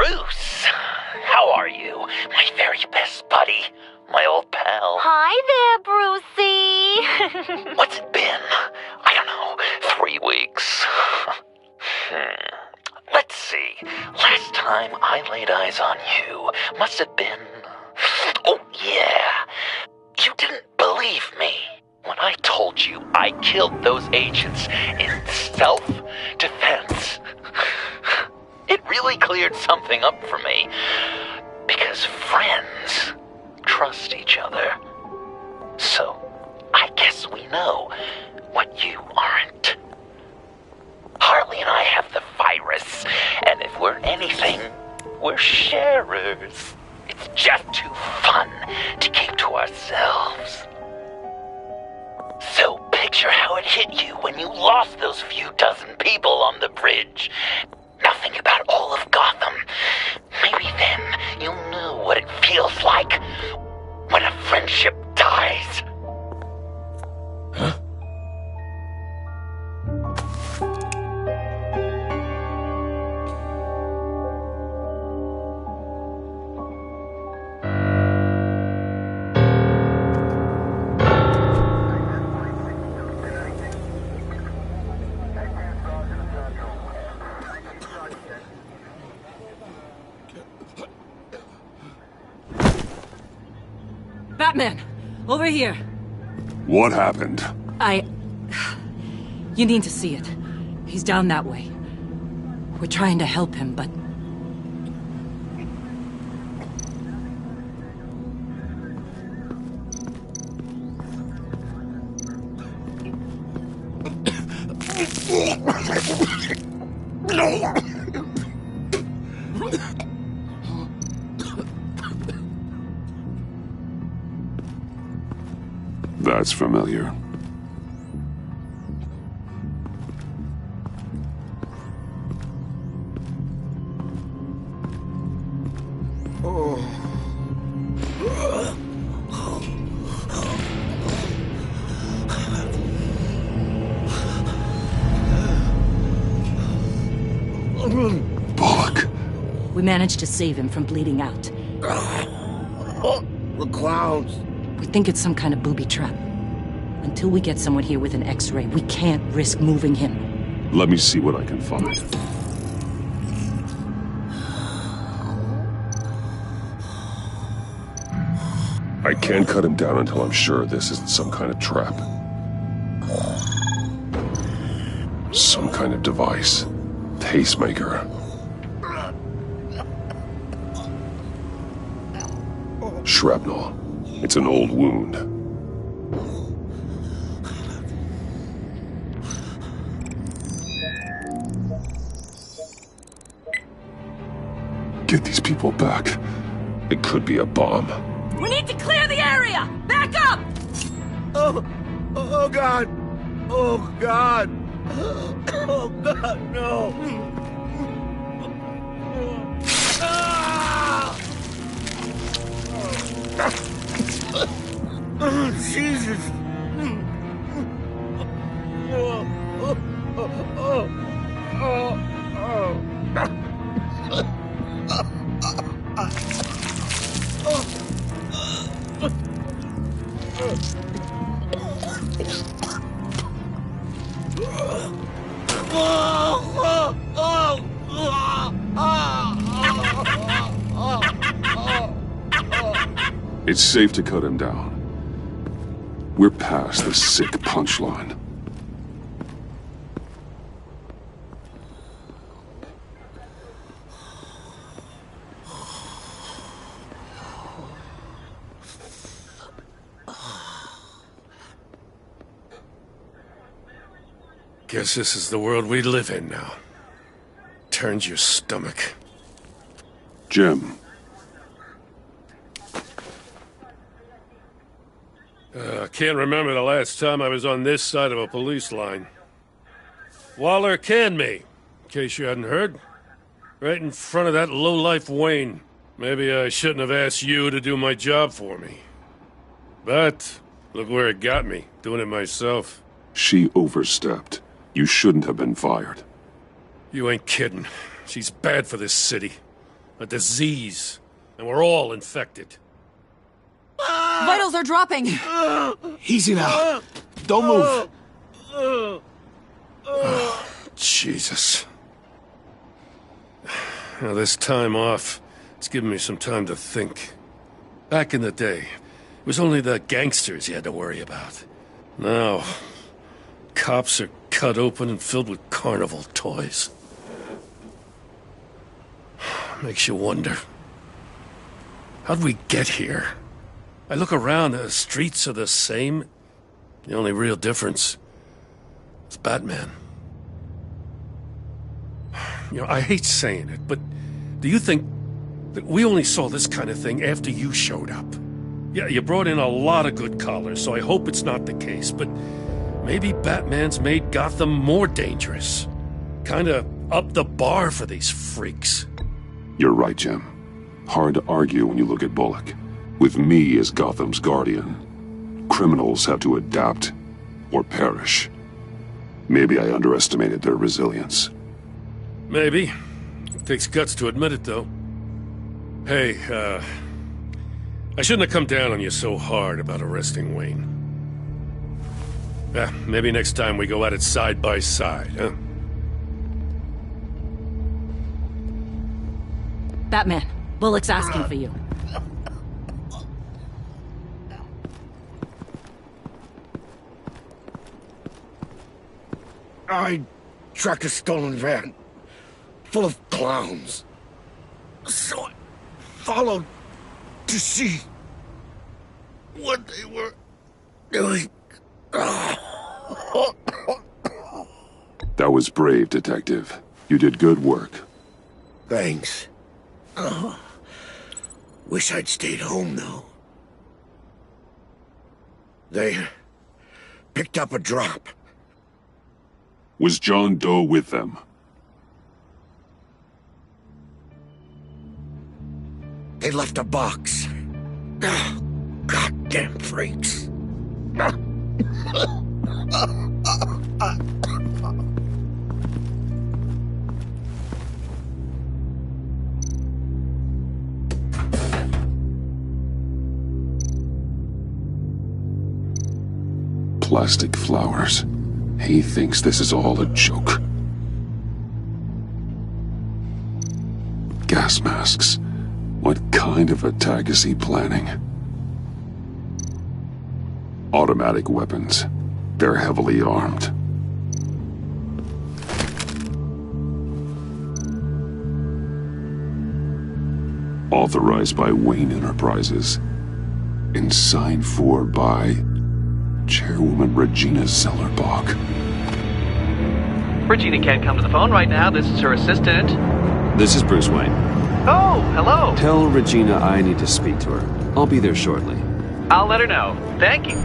Bruce, how are you? My very best buddy, my old pal. Hi there, Brucey. What's it been? I don't know, 3 weeks. Let's see. Last time I laid eyes on you must have been... Oh, yeah. You didn't believe me when I told you I killed those agents in self-defense. It really cleared something up for me. Because friends trust each other. So, I guess we know what you aren't. Harley and I have the virus, and if we're anything, we're sharers. It's just too fun to keep to ourselves. So picture how it hit you when you lost those few dozen people on the bridge. Now think about all of Gotham. Maybe then you'll know what it feels like when a friendship dies. Huh? Batman! Over here! What happened? You need to see it. He's down that way. We're trying to help him, but... That's familiar. Bullock. We managed to save him from bleeding out. The clowns. We think it's some kind of booby trap. Until we get someone here with an X-ray, we can't risk moving him. Let me see what I can find. I can't cut him down until I'm sure this isn't some kind of trap. Some kind of device. Pacemaker. Shrapnel. It's an old wound. Get these people back. It could be a bomb. We need to clear the area! Back up! Oh God! Oh God! Oh God, no! Oh, Jesus! It's safe to cut him down. We're past the sick punchline. Guess this is the world we live in now. Turns your stomach. Jim. I can't remember the last time I was on this side of a police line. Waller canned me, in case you hadn't heard. Right in front of that lowlife Wayne. Maybe I shouldn't have asked you to do my job for me. But, look where it got me, doing it myself. She overstepped. You shouldn't have been fired. You ain't kidding. She's bad for this city. A disease. And we're all infected. Vitals are dropping! Easy now. Don't move. Jesus. Now, this time off, it's given me some time to think. Back in the day, it was only the gangsters you had to worry about. Now, cops are cut open and filled with carnival toys. Makes you wonder. How'd we get here? I look around, the streets are the same. The only real difference is Batman. You know, I hate saying it, but do you think that we only saw this kind of thing after you showed up? Yeah, you brought in a lot of good callers, so I hope it's not the case, but maybe Batman's made Gotham more dangerous. Kinda up the bar for these freaks. You're right, Jim. Hard to argue when you look at Bullock. With me as Gotham's guardian, criminals have to adapt or perish. Maybe I underestimated their resilience. Maybe. It takes guts to admit it, though. Hey, I shouldn't have come down on you so hard about arresting Wayne. Maybe next time we go at it side by side, huh? Batman, Bullock's asking for you. I tracked a stolen van full of clowns. So I followed to see what they were doing. That was brave, Detective. You did good work. Thanks. Wish I'd stayed home, though. They picked up a drop. Was John Doe with them? They left a box. Goddamn freaks. Plastic flowers. He thinks this is all a joke. Gas masks. What kind of attack is he planning? Automatic weapons. They're heavily armed. Authorized by Wayne Enterprises. And signed for by Chairwoman Regina Zellerbach. Regina can't come to the phone right now. This is her assistant. This is Bruce Wayne. Oh, hello. Tell Regina I need to speak to her. I'll be there shortly. I'll let her know. Thank you.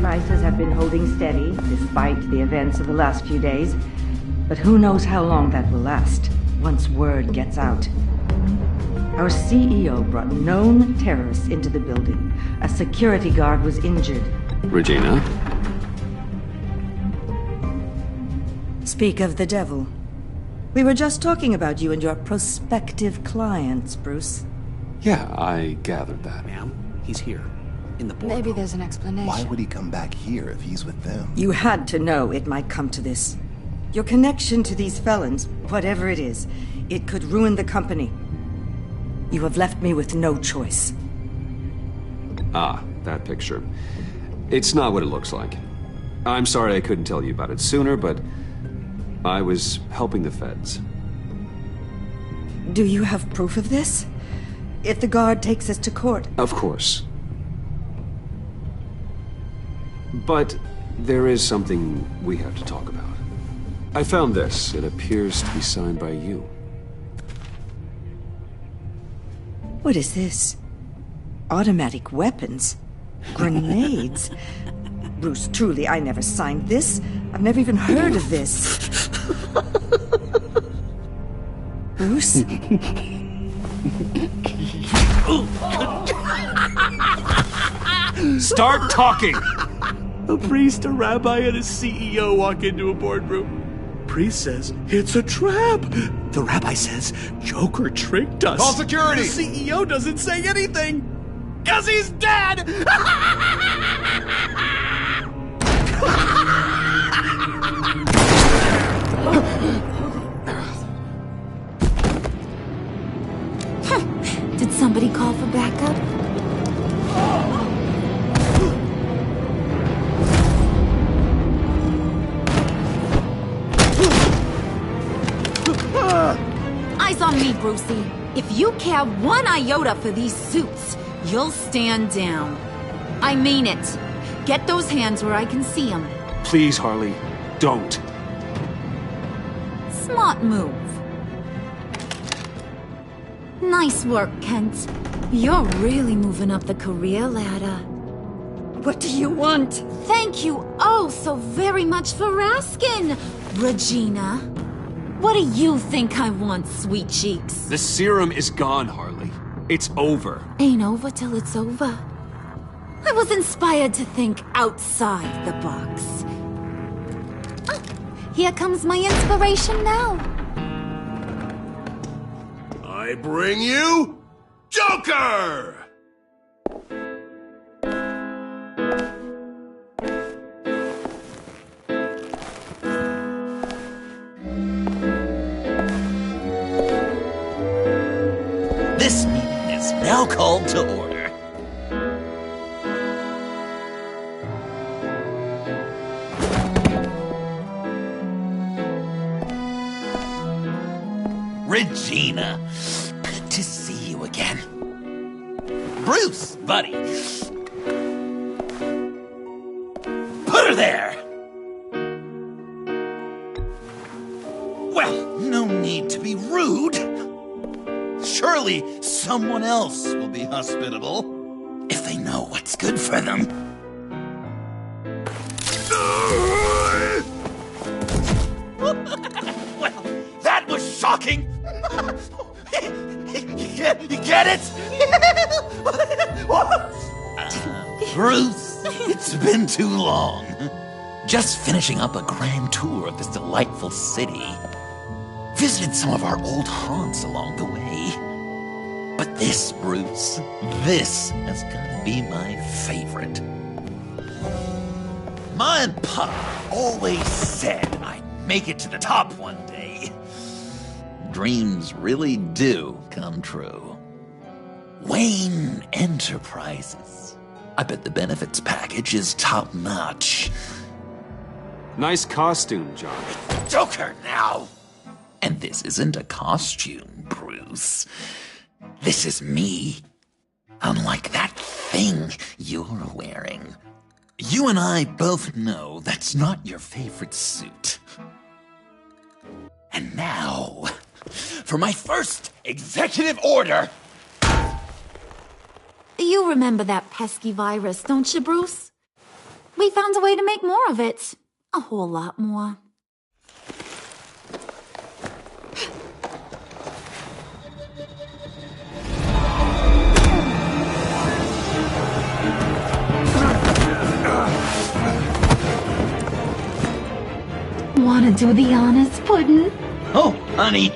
Prices have been holding steady despite the events of the last few days. But who knows how long that will last once word gets out. Our CEO brought known terrorists into the building. A security guard was injured. Regina? Speak of the devil. We were just talking about you and your prospective clients, Bruce. Yeah, I gathered that. Ma'am, he's here. In the boardroom. Maybe there's an explanation. Why would he come back here if he's with them? You had to know it might come to this. Your connection to these felons, whatever it is, it could ruin the company. You have left me with no choice. Ah, that picture. It's not what it looks like. I'm sorry I couldn't tell you about it sooner, but I was helping the feds. Do you have proof of this? if the guard takes us to court? Of course. But there is something we have to talk about. I found this. It appears to be signed by you. What is this? Automatic weapons? Grenades? Bruce, truly, I never signed this. I've never even heard of this. Bruce? Start talking! A priest, a rabbi, and a CEO walk into a boardroom. Priest says, it's a trap. The rabbi says, Joker tricked us. Call security! The CEO doesn't say anything, 'cause he's dead! Did somebody call for backup? Eyes on me, Brucey. If you care one iota for these suits, you'll stand down. I mean it. Get those hands where I can see them. Please, Harley, don't. Smart move. Nice work, Kent. You're really moving up the career ladder. What do you want? Thank you oh so very much for asking, Regina. What do you think I want, sweet cheeks? The serum is gone, Harley. It's over. Ain't over till it's over. I was inspired to think outside the box. Oh, here comes my inspiration now. I bring you Joker! This meeting is now called to order. Regina, good to see you again. Bruce, buddy. Put her there! Well, no need to be rude. Surely someone else will be hospitable if they know what's good for them. Well, that was shocking. You get it? Bruce, it's been too long. Just finishing up a grand tour of this delightful city. Visited some of our old haunts along the way. But this, Bruce, this has gotta be my favorite. Ma and Pa always said I'd make it to the top one day. Dreams really do come true. Wayne Enterprises. I bet the benefits package is top-notch. Nice costume, John. Joker now! And this isn't a costume, Bruce. This is me. Unlike that thing you're wearing. You and I both know that's not your favorite suit. And now, for my first executive order. You remember that pesky virus, don't you, Bruce? We found a way to make more of it. A whole lot more. Wanna do the honors, Puddin'? Oh, honey,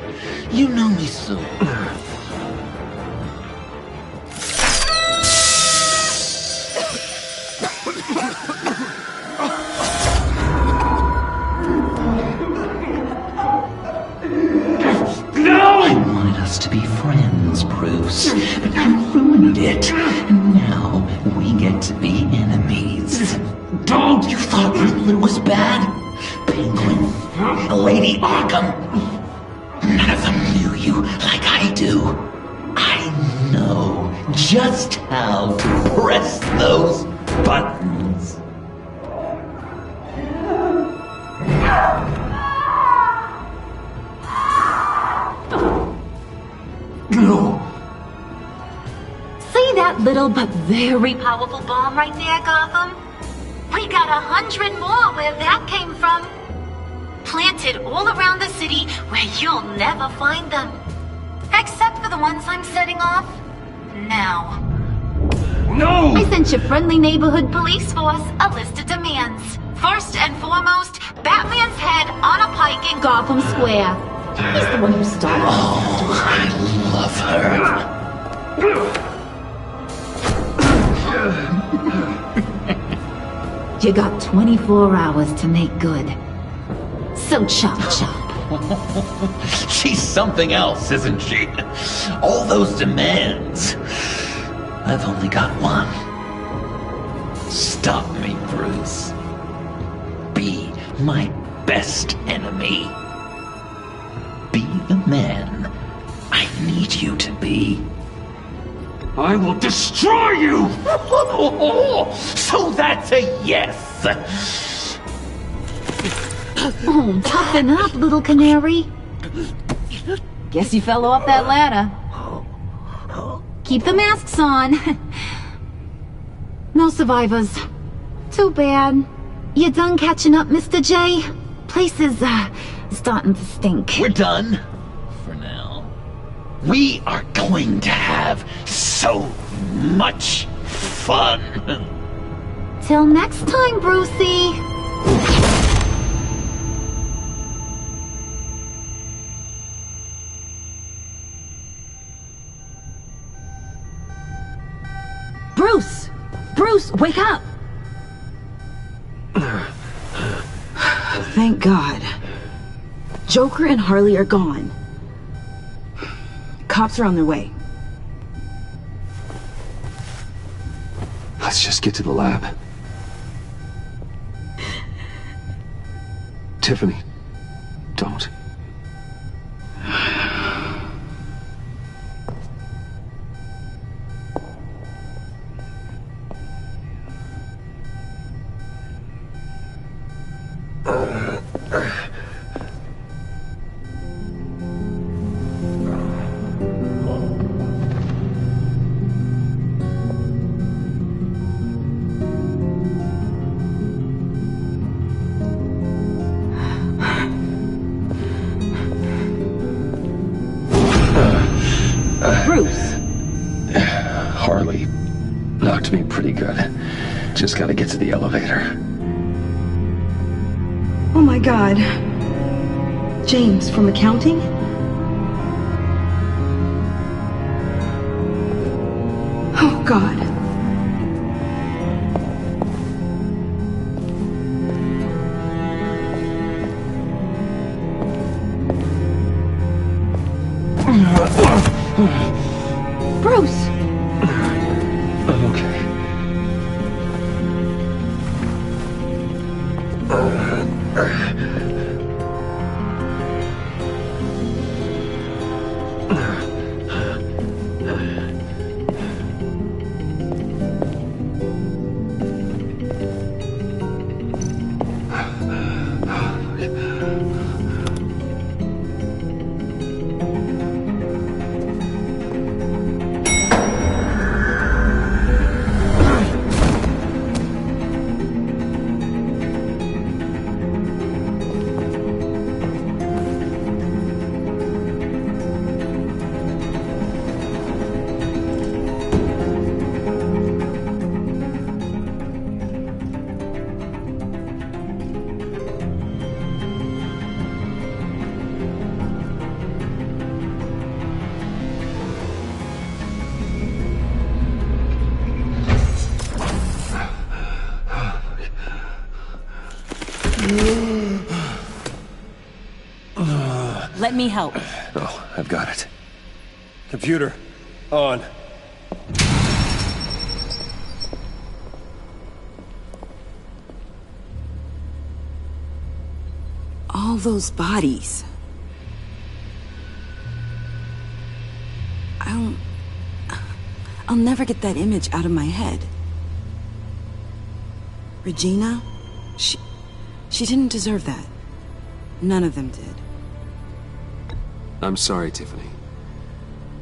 you know me so. I wanted us to be friends, Bruce, but you ruined it. And now we get to be enemies. Don't! You thought Riddler was bad? Penguin, Lady Arkham. None of them knew you like I do. I know just how to press those buttons. No. See that little but very powerful bomb right there, Gotham? We got 100 more where that came from. Planted all around the city where you'll never find them. Except for the ones I'm setting off now. No! I sent your friendly neighborhood police force a list of demands. First and foremost, Batman's head on a pike in Gotham Square. He's the one who started. Oh, I love her. You got 24 hours to make good. So chop chop. She's something else, isn't she? All those demands. I've only got one. Stop me, Bruce. Be my best enemy. Be the man I need you to be. I will destroy you! So that's a yes! Oh, toughen up, little canary. Guess you fell off that ladder. Keep the masks on. No survivors. Too bad. You done catching up, Mr. J? Place is, starting to stink. We're done. For now. We are going to have so much fun. Till next time, Brucey. Bruce! Bruce, wake up! Thank God. Joker and Harley are gone. Cops are on their way. Let's just get to the lab. Tiffany, don't. Bruce! Harley knocked me pretty good. Just gotta get to the elevator. Oh my God. James, from accounting? Oh God. Bruce! I'm okay. Let me help. Oh, I've got it. Computer, on. All those bodies. I I'll never get that image out of my head. Regina? She didn't deserve that. None of them did. I'm sorry, Tiffany.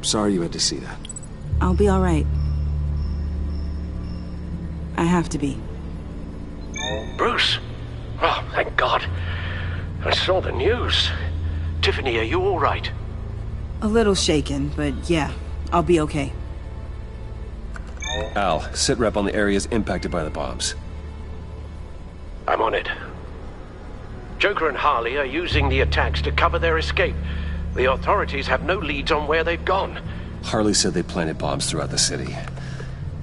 Sorry you had to see that. I'll be all right. I have to be. Bruce! Oh, thank God. I saw the news. Tiffany, are you all right? A little shaken, but yeah, I'll be okay. Al, sit rep on the areas impacted by the bombs. I'm on it. Joker and Harley are using the attacks to cover their escape. The authorities have no leads on where they've gone. Harley said they planted bombs throughout the city.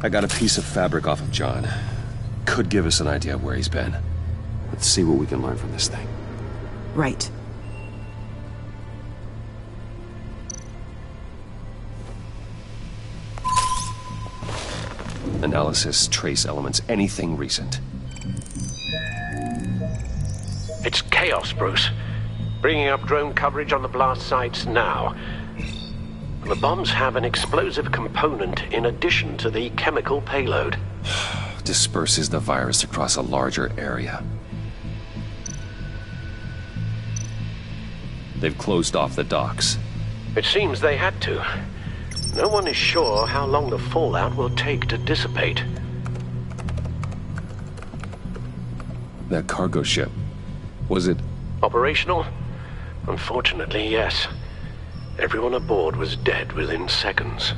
I got a piece of fabric off of John. Could give us an idea of where he's been. Let's see what we can learn from this thing. Right. Analysis, trace elements, anything recent. It's chaos, Bruce. Bringing up drone coverage on the blast sites now. The bombs have an explosive component in addition to the chemical payload. Disperses the virus across a larger area. They've closed off the docks. It seems they had to. No one is sure how long the fallout will take to dissipate. That cargo ship, was it... Operational? Unfortunately, yes. Everyone aboard was dead within seconds.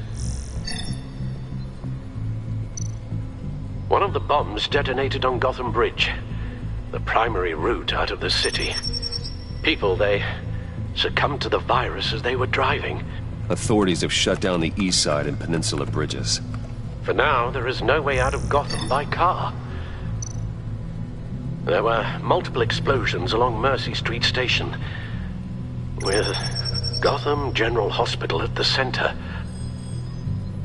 One of the bombs detonated on Gotham Bridge, the primary route out of the city. People, they succumbed to the virus as they were driving. Authorities have shut down the east side and peninsula bridges. For now, there is no way out of Gotham by car. There were multiple explosions along Mercy Street Station, with Gotham General Hospital at the center.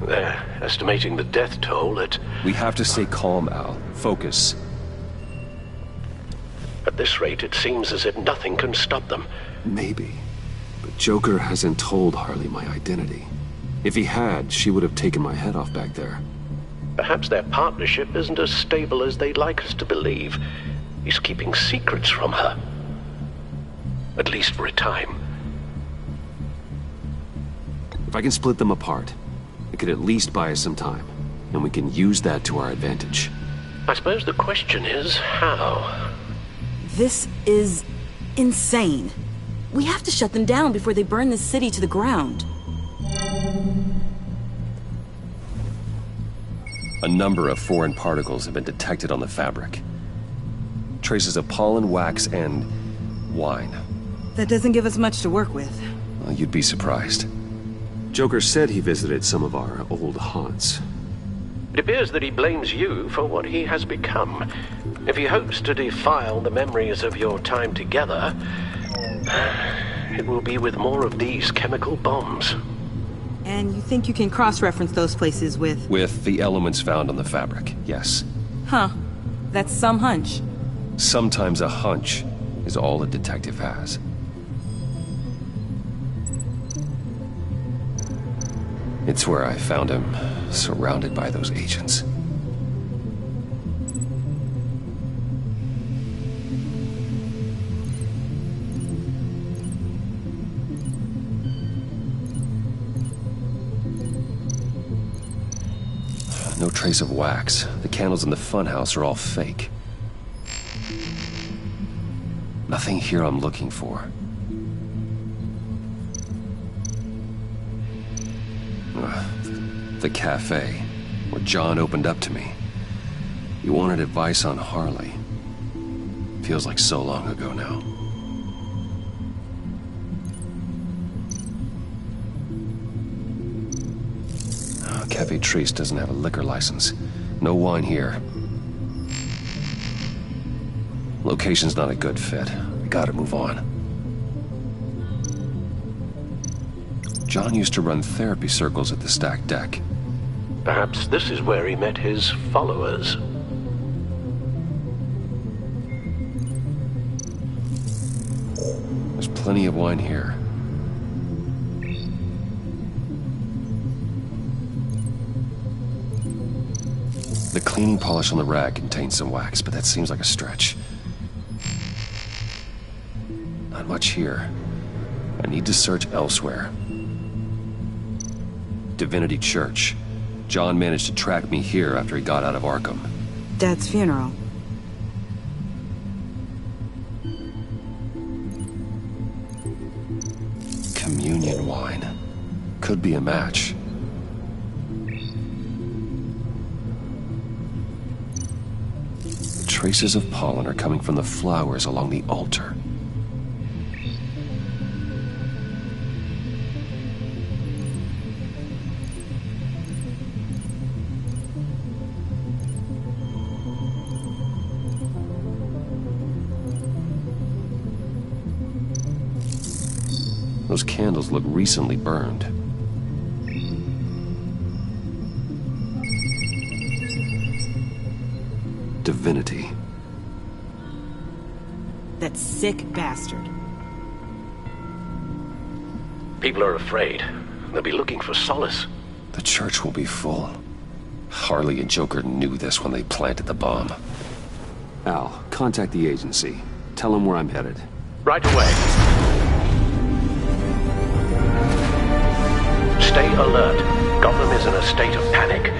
They're estimating the death toll at... We have to stay calm, Al. Focus. At this rate, it seems as if nothing can stop them. Maybe. But Joker hasn't told Harley my identity. If he had, she would have taken my head off back there. Perhaps their partnership isn't as stable as they'd like us to believe. He's keeping secrets from her. At least for a time. If I can split them apart, it could at least buy us some time. And we can use that to our advantage. I suppose the question is, how? This is insane. We have to shut them down before they burn the city to the ground. A number of foreign particles have been detected on the fabric. Traces of pollen, wax, and wine. That doesn't give us much to work with. Well, you'd be surprised. Joker said he visited some of our old haunts. It appears that he blames you for what he has become. If he hopes to defile the memories of your time together, it will be with more of these chemical bombs. And you think you can cross-reference those places with... With the elements found on the fabric, yes. Huh. That's some hunch. Sometimes a hunch is all a detective has. It's where I found him, surrounded by those agents. No trace of wax. The candles in the funhouse are all fake. Nothing here I'm looking for. The cafe, where John opened up to me. He wanted advice on Harley. Feels like so long ago now. Cafe Trice doesn't have a liquor license. No wine here. Location's not a good fit. We gotta move on. John used to run therapy circles at the stacked deck. Perhaps this is where he met his followers. There's plenty of wine here. cleaning polish on the rag contains some wax, but that seems like a stretch. Not much here. I need to search elsewhere. Divinity Church. John managed to track me here after he got out of Arkham. Dad's funeral. Communion wine. Could be a match. Traces of pollen are coming from the flowers along the altar. Those candles look recently burned. Divinity. That sick bastard. People are afraid. They'll be looking for solace. The church will be full. Harley and Joker knew this when they planted the bomb. Al, contact the agency. Tell them where I'm headed. Right away. Stay alert. Gotham is in a state of panic.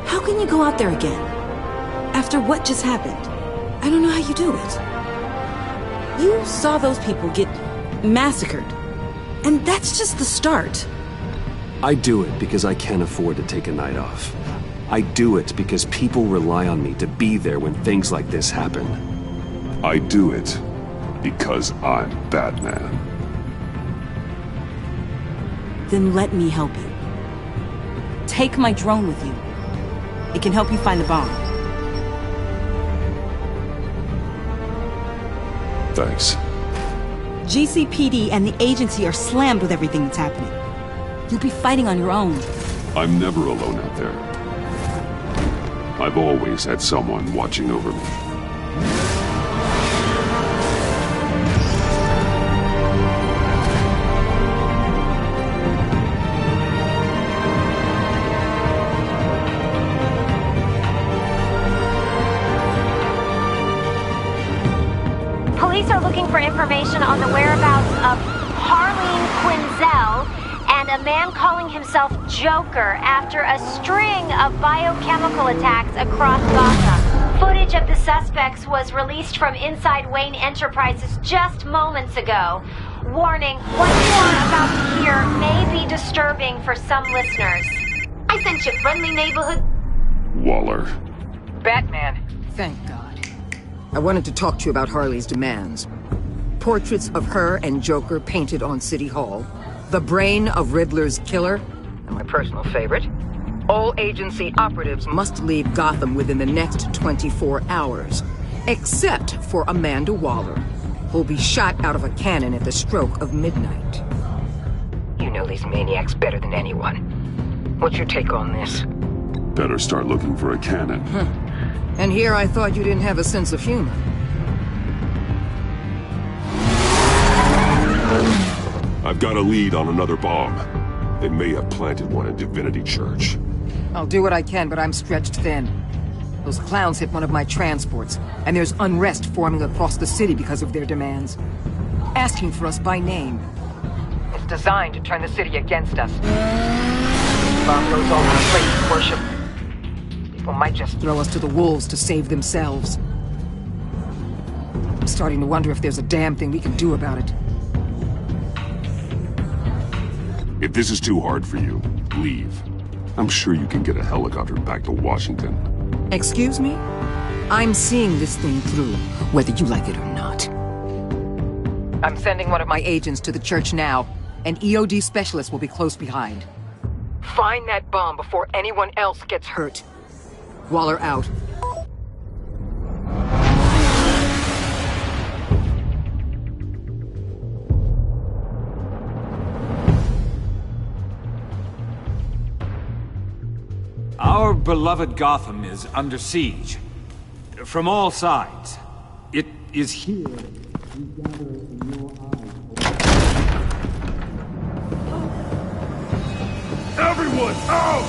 How can you go out there again? After what just happened? I don't know how you do it. You saw those people get massacred. And that's just the start. I do it because I can't afford to take a night off. I do it because people rely on me to be there when things like this happen. I do it because I'm Batman. Then let me help you. Take my drone with you. It can help you find the bomb. Thanks. GCPD and the agency are slammed with everything that's happening. You'll be fighting on your own. I'm never alone out there. I've always had someone watching over me. Police are looking for information on the whereabouts of Harleen Quinzel and a man calling himself Joker after a string of biochemical attacks across Gotham. Footage of the suspects was released from inside Wayne Enterprises just moments ago. Warning, what you are about to hear may be disturbing for some listeners. I sent you friendly neighborhood... Waller. Batman. Thank God. I wanted to talk to you about Harley's demands. Portraits of her and Joker painted on City Hall. The brain of Riddler's killer, and my personal favorite. All agency operatives must leave Gotham within the next 24 hours. Except for Amanda Waller, who'll be shot out of a cannon at the stroke of midnight. You know these maniacs better than anyone. What's your take on this? Better start looking for a cannon. And here I thought you didn't have a sense of humor. I've got a lead on another bomb. They may have planted one in Divinity Church. I'll do what I can, but I'm stretched thin. Those clowns hit one of my transports, and there's unrest forming across the city because of their demands. Asking for us by name. It's designed to turn the city against us. Bomb goes all over the place of worship. People might just throw us to the wolves to save themselves. I'm starting to wonder if there's a damn thing we can do about it. If this is too hard for you, leave. I'm sure you can get a helicopter back to Washington. Excuse me? I'm seeing this thing through, whether you like it or not. I'm sending one of my agents to the church now. An EOD specialist will be close behind. Find that bomb before anyone else gets hurt. Waller out. Your beloved Gotham is under siege. From all sides. It is here we gather in your eyes. Everyone out!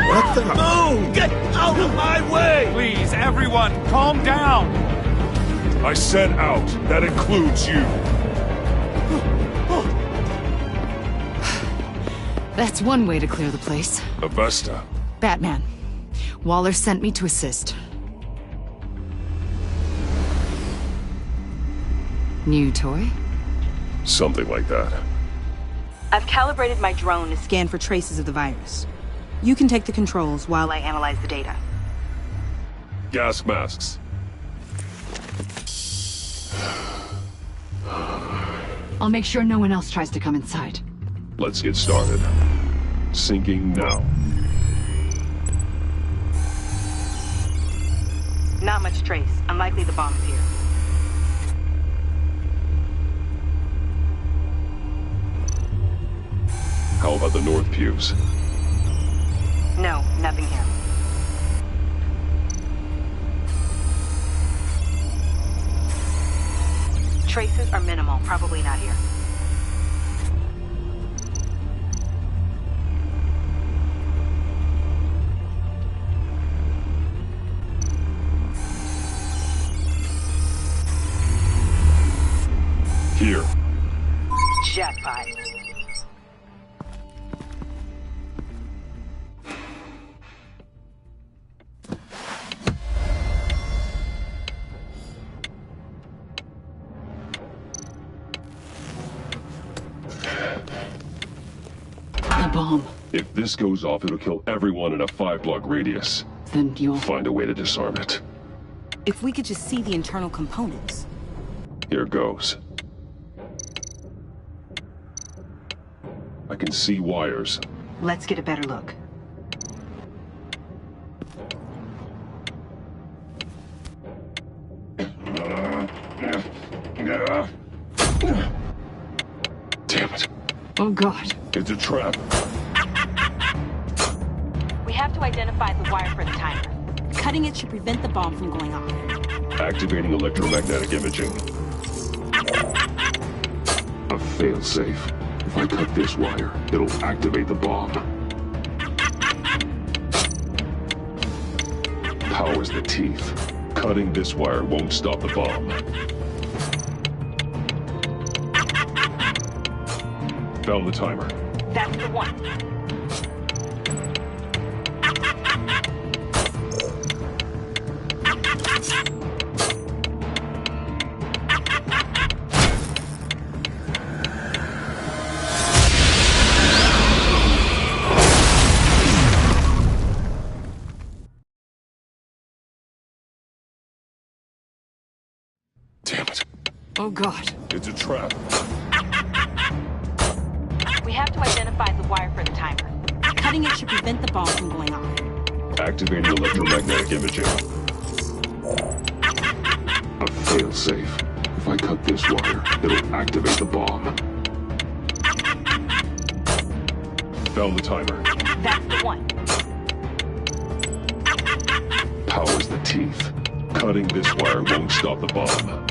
What the moon? Get out of my way! Please, everyone, calm down! I said out. That includes you. That's one way to clear the place. Avesta. Batman. Waller sent me to assist. New toy? Something like that. I've calibrated my drone to scan for traces of the virus. You can take the controls while I analyze the data. Gas masks. I'll make sure no one else tries to come inside. Let's get started. Syncing now. Not much trace. Unlikely the bomb is here. How about the north pews? No, nothing here. Traces are minimal. Probably not here. Here. Jackpot. The bomb. If this goes off, it'll kill everyone in a 5-block radius. Then you'll find a way to disarm it. If we could just see the internal components. Here goes. I can see wires. Let's get a better look. Damn it. Oh God. It's a trap. We have to identify the wire for the timer. Cutting it should prevent the bomb from going off. Activating electromagnetic imaging. A failsafe. If I cut this wire, it'll activate the bomb. Powers the teeth. Cutting this wire won't stop the bomb. Found the timer. That's the one. Damn it. Oh God. It's a trap. We have to identify the wire for the timer. Cutting it should prevent the bomb from going off. Activating electromagnetic imaging. A failsafe. If I cut this wire, it'll activate the bomb. Found the timer. That's the one. Powers the teeth. Cutting this wire won't stop the bomb.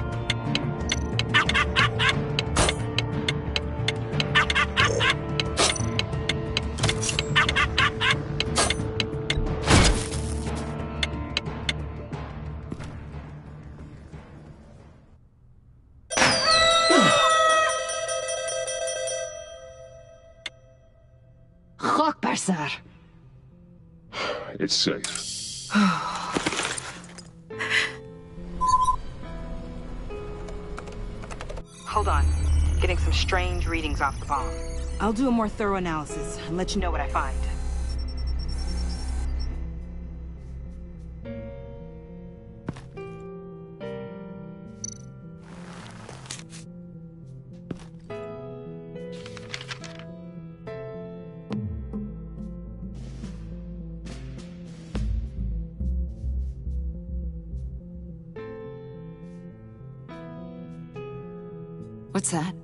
Sir. It's safe. Hold on. Getting some strange readings off the bomb. I'll do a more thorough analysis and let you know what I find. What's that?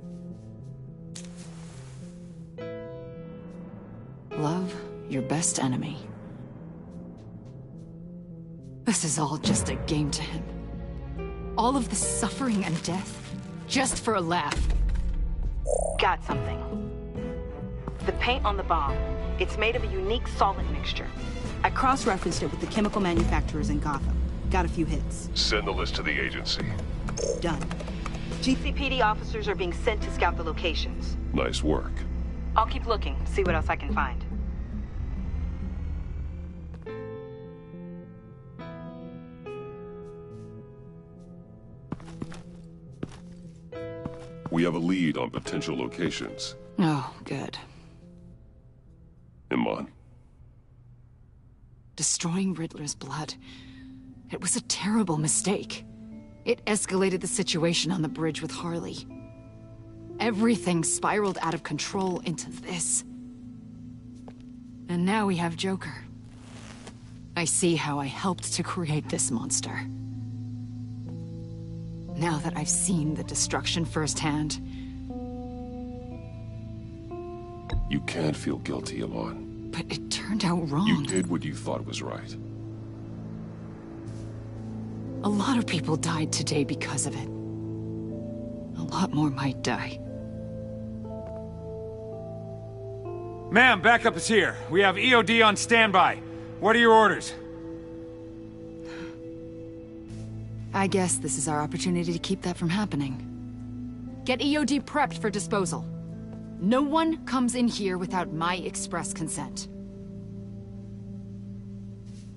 Love your best enemy. This is all just a game to him. All of the suffering and death, just for a laugh. Got something. The paint on the bomb, it's made of a unique solvent mixture. I cross-referenced it with the chemical manufacturers in Gotham. Got a few hits. Send the list to the agency. Done. GCPD officers are being sent to scout the locations. Nice work. I'll keep looking, see what else I can find. We have a lead on potential locations. Oh, good. Iman. Destroying Riddler's blood. It was a terrible mistake. It escalated the situation on the bridge with Harley. Everything spiraled out of control into this. And now we have Joker. I see how I helped to create this monster. Now that I've seen the destruction firsthand... You can't feel guilty, Iman. But it turned out wrong. You did what you thought was right. A lot of people died today because of it. A lot more might die. Ma'am, backup is here. We have EOD on standby. What are your orders? I guess this is our opportunity to keep that from happening. Get EOD prepped for disposal. No one comes in here without my express consent.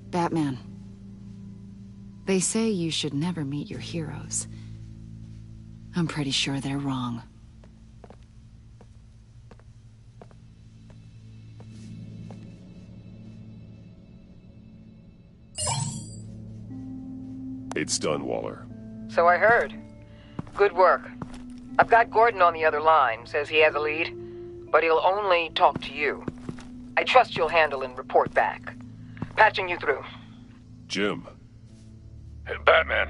Batman. They say you should never meet your heroes. I'm pretty sure they're wrong. It's done, Waller. So I heard. Good work. I've got Gordon on the other line, says he has a lead, but he'll only talk to you. I trust you'll handle and report back. Patching you through. Jim. Hey, Batman,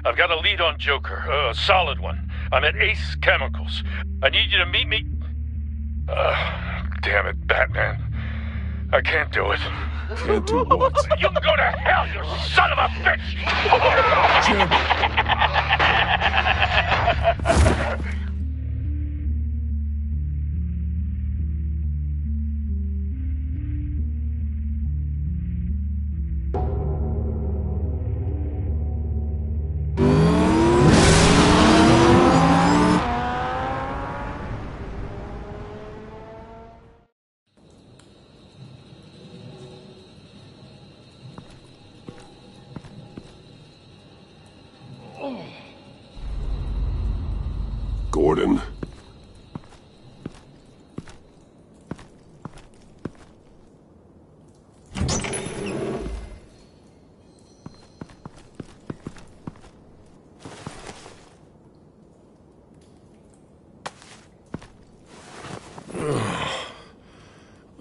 I've got a lead on Joker, a solid one. I'm at Ace Chemicals. I need you to meet me... damn it, Batman. I can't do it. Can't do what? You can go to hell, you son of a bitch! Gordon.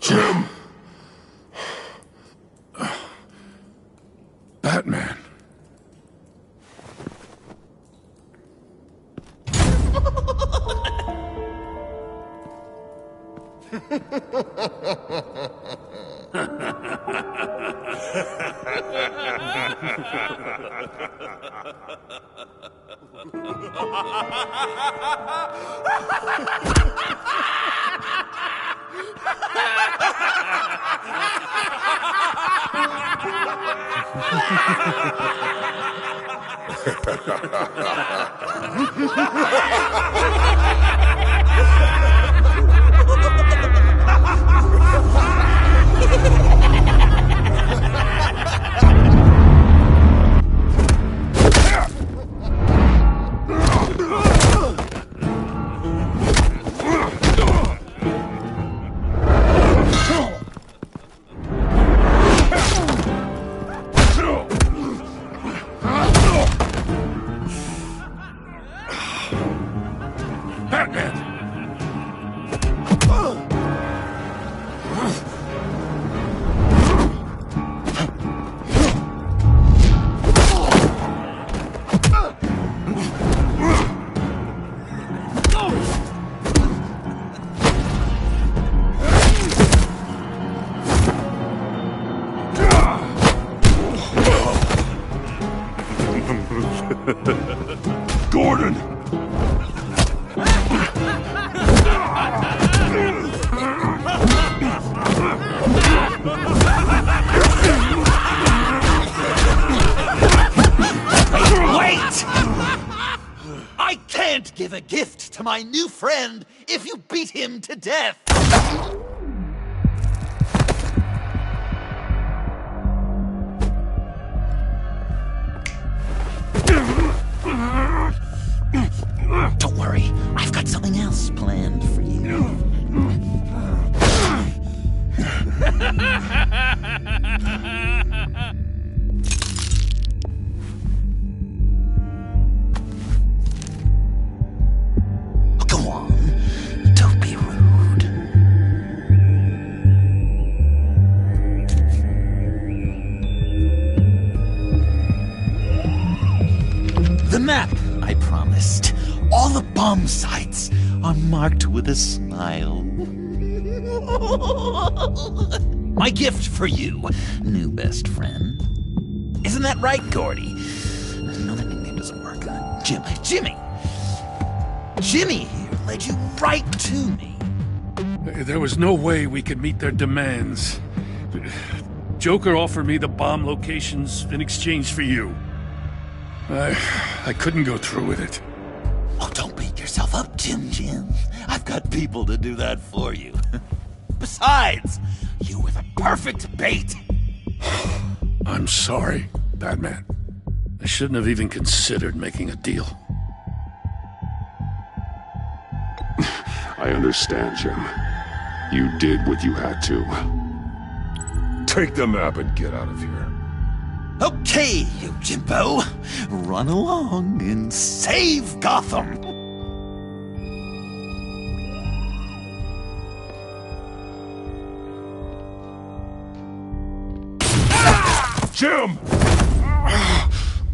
Jim. Batman. Gordon! Wait! I can't give a gift to my new friend if you beat him to death! Don't worry, I've got something else planned for you. Go on, don't be rude. The map I promised. All the bomb sites are marked with a smile. My gift for you, new best friend. Isn't that right, Gordy? No, that nickname doesn't work. Jimmy! Jimmy here led you right to me. There was no way we could meet their demands. Joker offered me the bomb locations in exchange for you. I couldn't go through with it. Oh, don't beat yourself up, Jim. I've got people to do that for you. Besides, you were the perfect bait. I'm sorry, Batman. I shouldn't have even considered making a deal. I understand, Jim. You did what you had to. Take the map and get out of here. Okay, you Jimbo. Run along and save Gotham. Jim!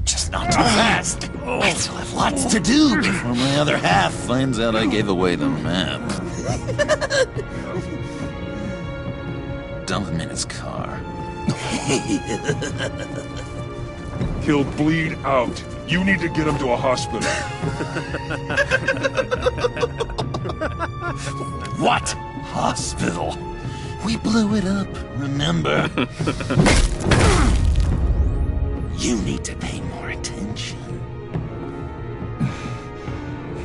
Just not too fast. I still have lots to do before my other half finds out I gave away the map. Dump him in his car. He'll bleed out. You need to get him to a hospital. What hospital? We blew it up, remember? You need to pay more attention.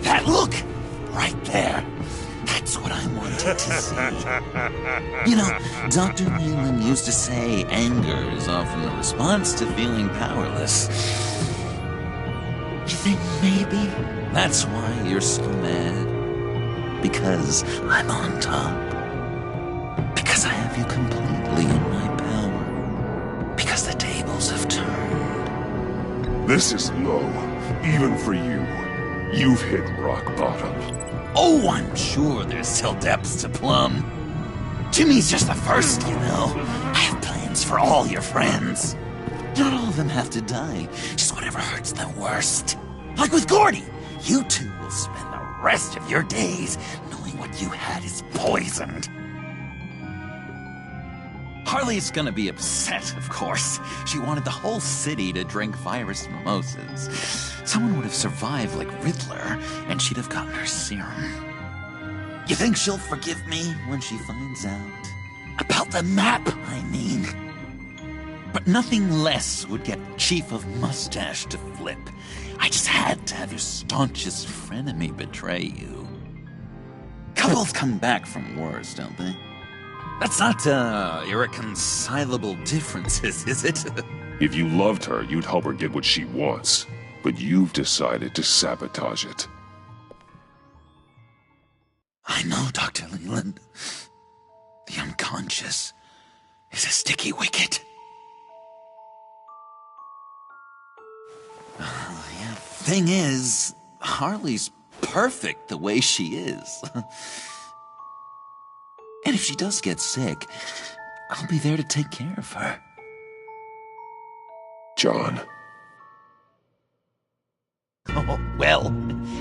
That look! Right there. That's what I wanted to see. You know, Dr. Leland used to say anger is often a response to feeling powerless. You think maybe that's why you're so mad? Because I'm on top? Because I have you completely in my power? Because the tables have turned? This is low, even for you. You've hit rock bottom. Oh, I'm sure there's still depths to plumb. Jimmy's just the first, you know. I have plans for all your friends. Not all of them have to die, just whatever hurts them worst. Like with Gordy, you two will spend the rest of your days knowing what you had is poisoned. Harley's gonna be upset, of course. She wanted the whole city to drink virus mimosas. Someone would have survived like Riddler, and she'd have gotten her serum. You think she'll forgive me when she finds out? About the map, I mean. But nothing less would get Chief of Mustache to flip. I just had to have your staunchest frenemy betray you. Couples come back from wars, don't they? That's not, irreconcilable differences, is it? If you loved her, you'd help her get what she wants. But you've decided to sabotage it. I know, Dr. Leland. The unconscious is a sticky wicket. Yeah, thing is, Harley's perfect the way she is. And if she does get sick, I'll be there to take care of her. John. Oh, well,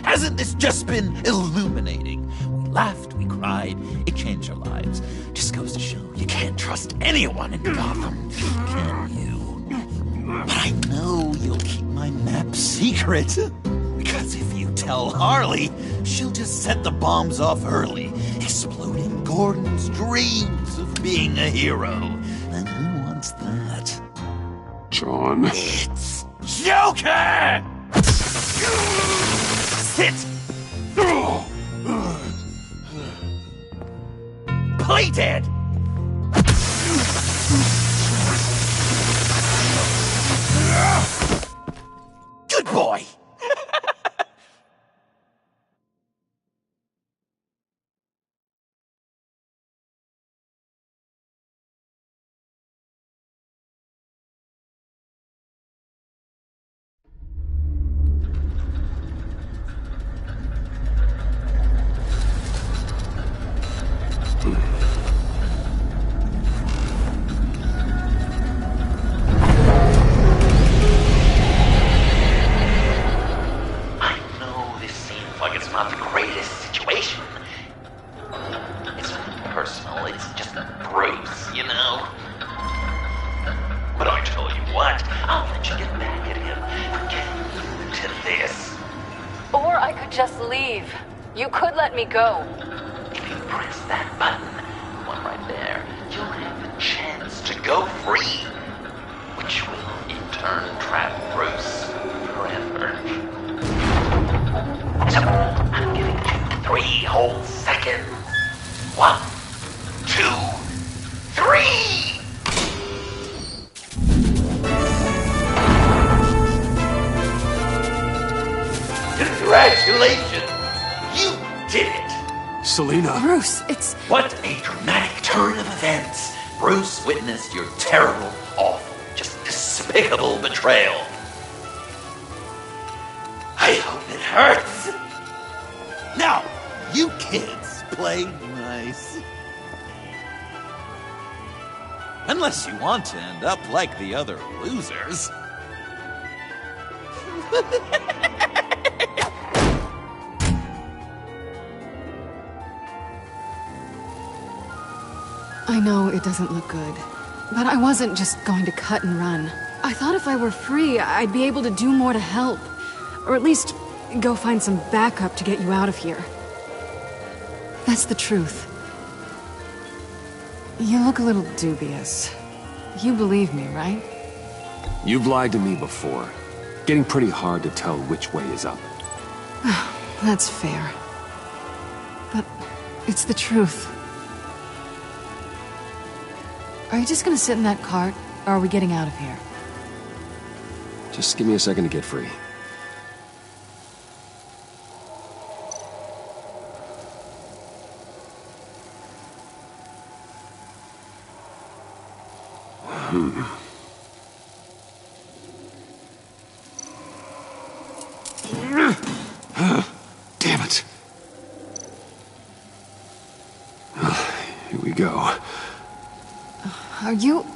hasn't this just been illuminating? We laughed, we cried, it changed our lives. Just goes to show you can't trust anyone in Gotham, can you? But I know you'll keep my map secret. Because if you tell Harley, she'll just set the bombs off early, exploding Gordon's dreams of being a hero. And who wants that? John. It's Joker! Sit! Play dead! Good boy! Go. If you press that button, one right there, you'll have a chance to go free, which will in turn trap Bruce forever. So, I'm giving you 3 whole seconds. 1, 2, 3! Congratulations! You did it! Selena. Bruce, it's... What a dramatic turn of events. Bruce witnessed your terrible, awful, just despicable betrayal. I hope it hurts. Now, you kids play nice. Unless you want to end up like the other losers. I know it doesn't look good, but I wasn't just going to cut and run. I thought if I were free, I'd be able to do more to help. Or at least go find some backup to get you out of here. That's the truth. You look a little dubious. You believe me, right? You've lied to me before. Getting pretty hard to tell which way is up. That's fair. But it's the truth. Are you just gonna sit in that cart, or are we getting out of here? Just give me a second to get free. Damn it. Here we go. Are you...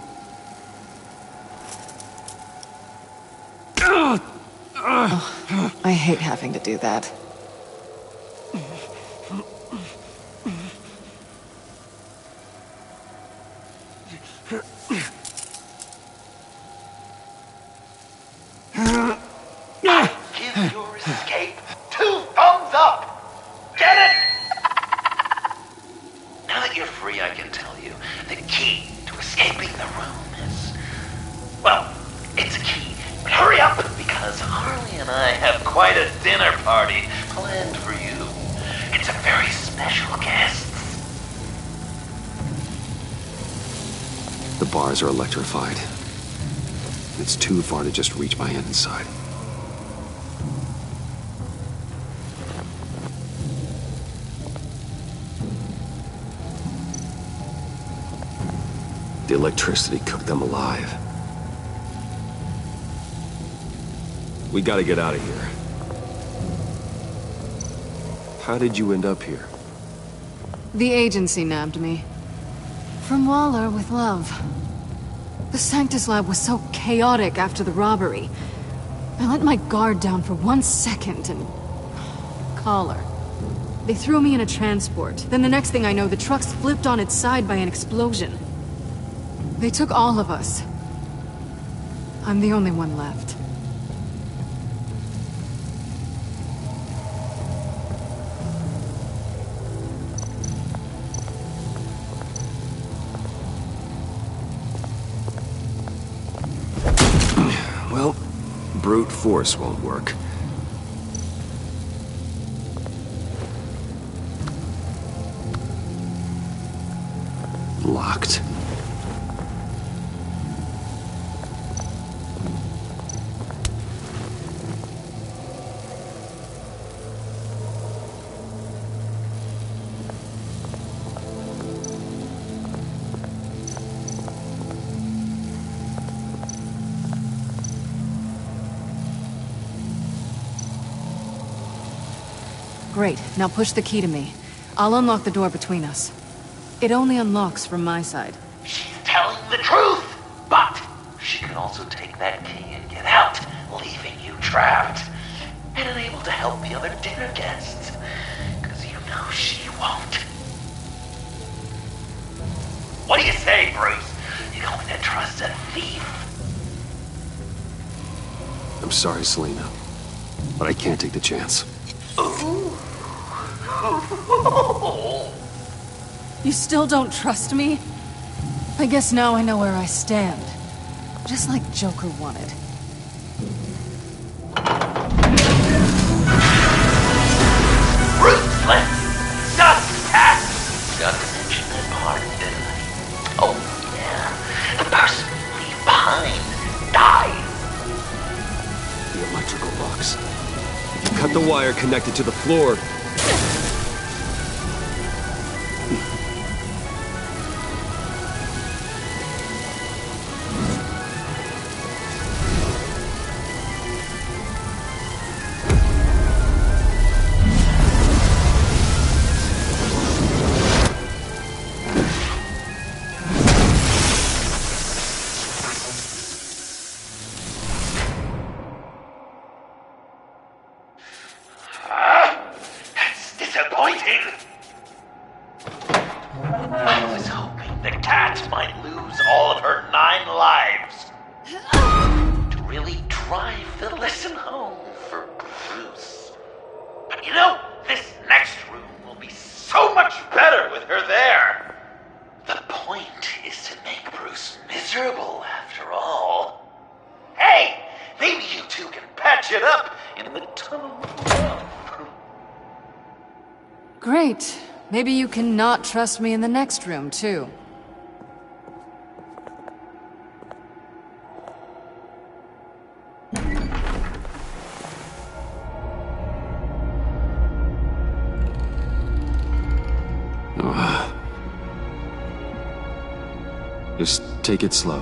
Oh, I hate having to do that. Give your escape 2 thumbs up! Get it? Now that you're free, I can tell you the key to escaping the room is... Well, it's a key. But hurry up, because Harley and I have quite a dinner party planned for you. It's a very special guest. The bars are electrified. It's too far to just reach my hand inside. The electricity cooked them alive. We gotta get out of here. How did you end up here? The agency nabbed me. From Waller with love. The Sanctus lab was so chaotic after the robbery. I let my guard down for 1 second and... collar. They threw me in a transport. Then the next thing I know, the truck's flipped on its side by an explosion. They took all of us. I'm the only one left. Well, brute force won't work. Locked. Great. Now push the key to me. I'll unlock the door between us. It only unlocks from my side. She's telling the truth, but she can also take that key and get out, leaving you trapped and unable to help the other dinner guests. Because you know she won't. What do you say, Bruce? You going to trust a thief? I'm sorry, Selena, but I can't take the chance. Ooh. You still don't trust me? I guess now I know where I stand. Just like Joker wanted. Ruthless! Just cat! Got to mention that part, didn't I? Oh, yeah. The person you leave behind dies. The electrical box. If you cut the wire connected to the floor... I was hoping the cat might lose all of her 9 lives to really drive the lesson home for Bruce. But you know, this next room will be so much better with her there. The point is to make Bruce miserable, after all. Hey, maybe you two can patch it up in the tunnel of love. Great. Maybe you can not trust me in the next room, too. Just take it slow.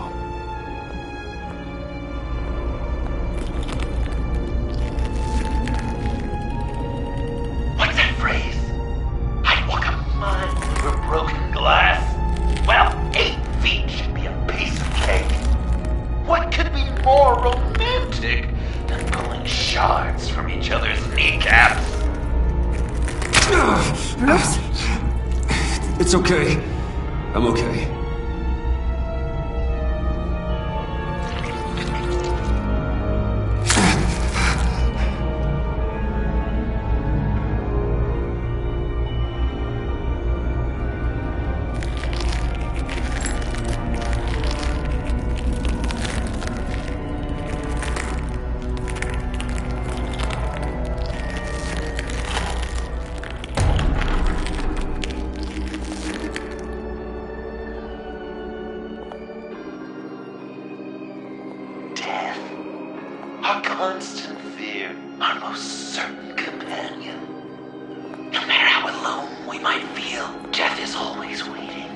What's that phrase? I'd walk a mile through broken glass. Well, 8 feet should be a piece of cake. What could be more romantic than pulling shards from each other's kneecaps? Bruce? It's okay. I'm okay. Our constant fear, our most certain companion. No matter how alone we might feel, death is always waiting.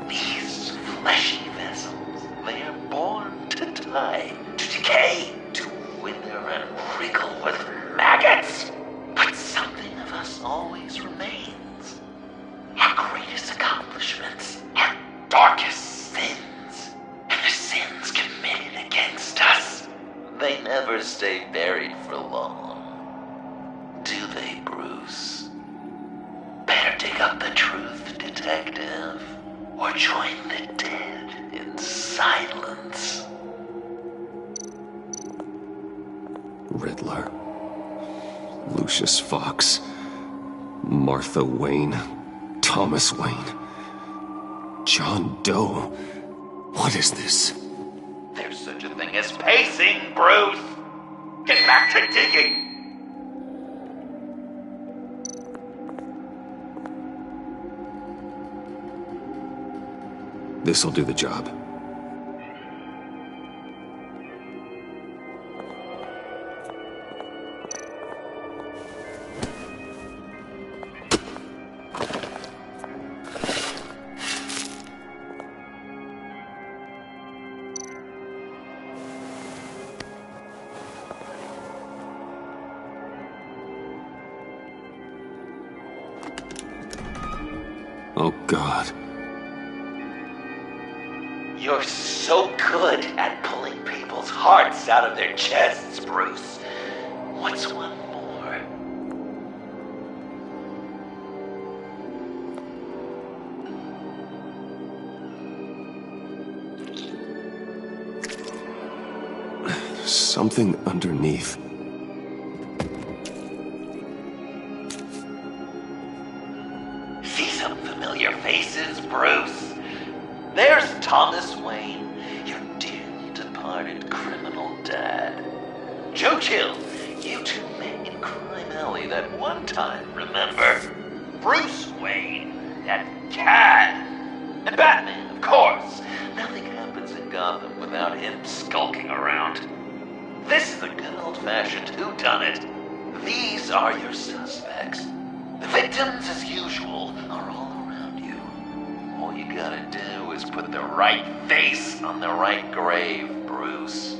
These fleshy vessels, they are born to die, to decay, to wither and wriggle with maggots. But something of us always remains. Our greatest accomplishments, our darkest sins, and the sins committed against us. They never stay buried for long. Do they, Bruce? Better dig up the truth, detective, or join the dead in silence. Riddler. Lucius Fox. Martha Wayne. Thomas Wayne. John Doe. What is this? There's such a thing as pacing, Bruce! Get back to digging! This'll do the job. Oh, God. You're so good at pulling people's hearts out of their chests, Bruce. What's one more? Something underneath. See some familiar faces, Bruce? There's Thomas Wayne, your dearly departed criminal dad. Joe Chill, you two met in Crime Alley that one time, remember? Bruce Wayne, that cad. And Batman, of course. Nothing happens in Gotham without him skulking around. This is a good old-fashioned whodunit. These are your suspects. The victims, as usual, are all around you. All you gotta do is put the right face on the right grave, Bruce.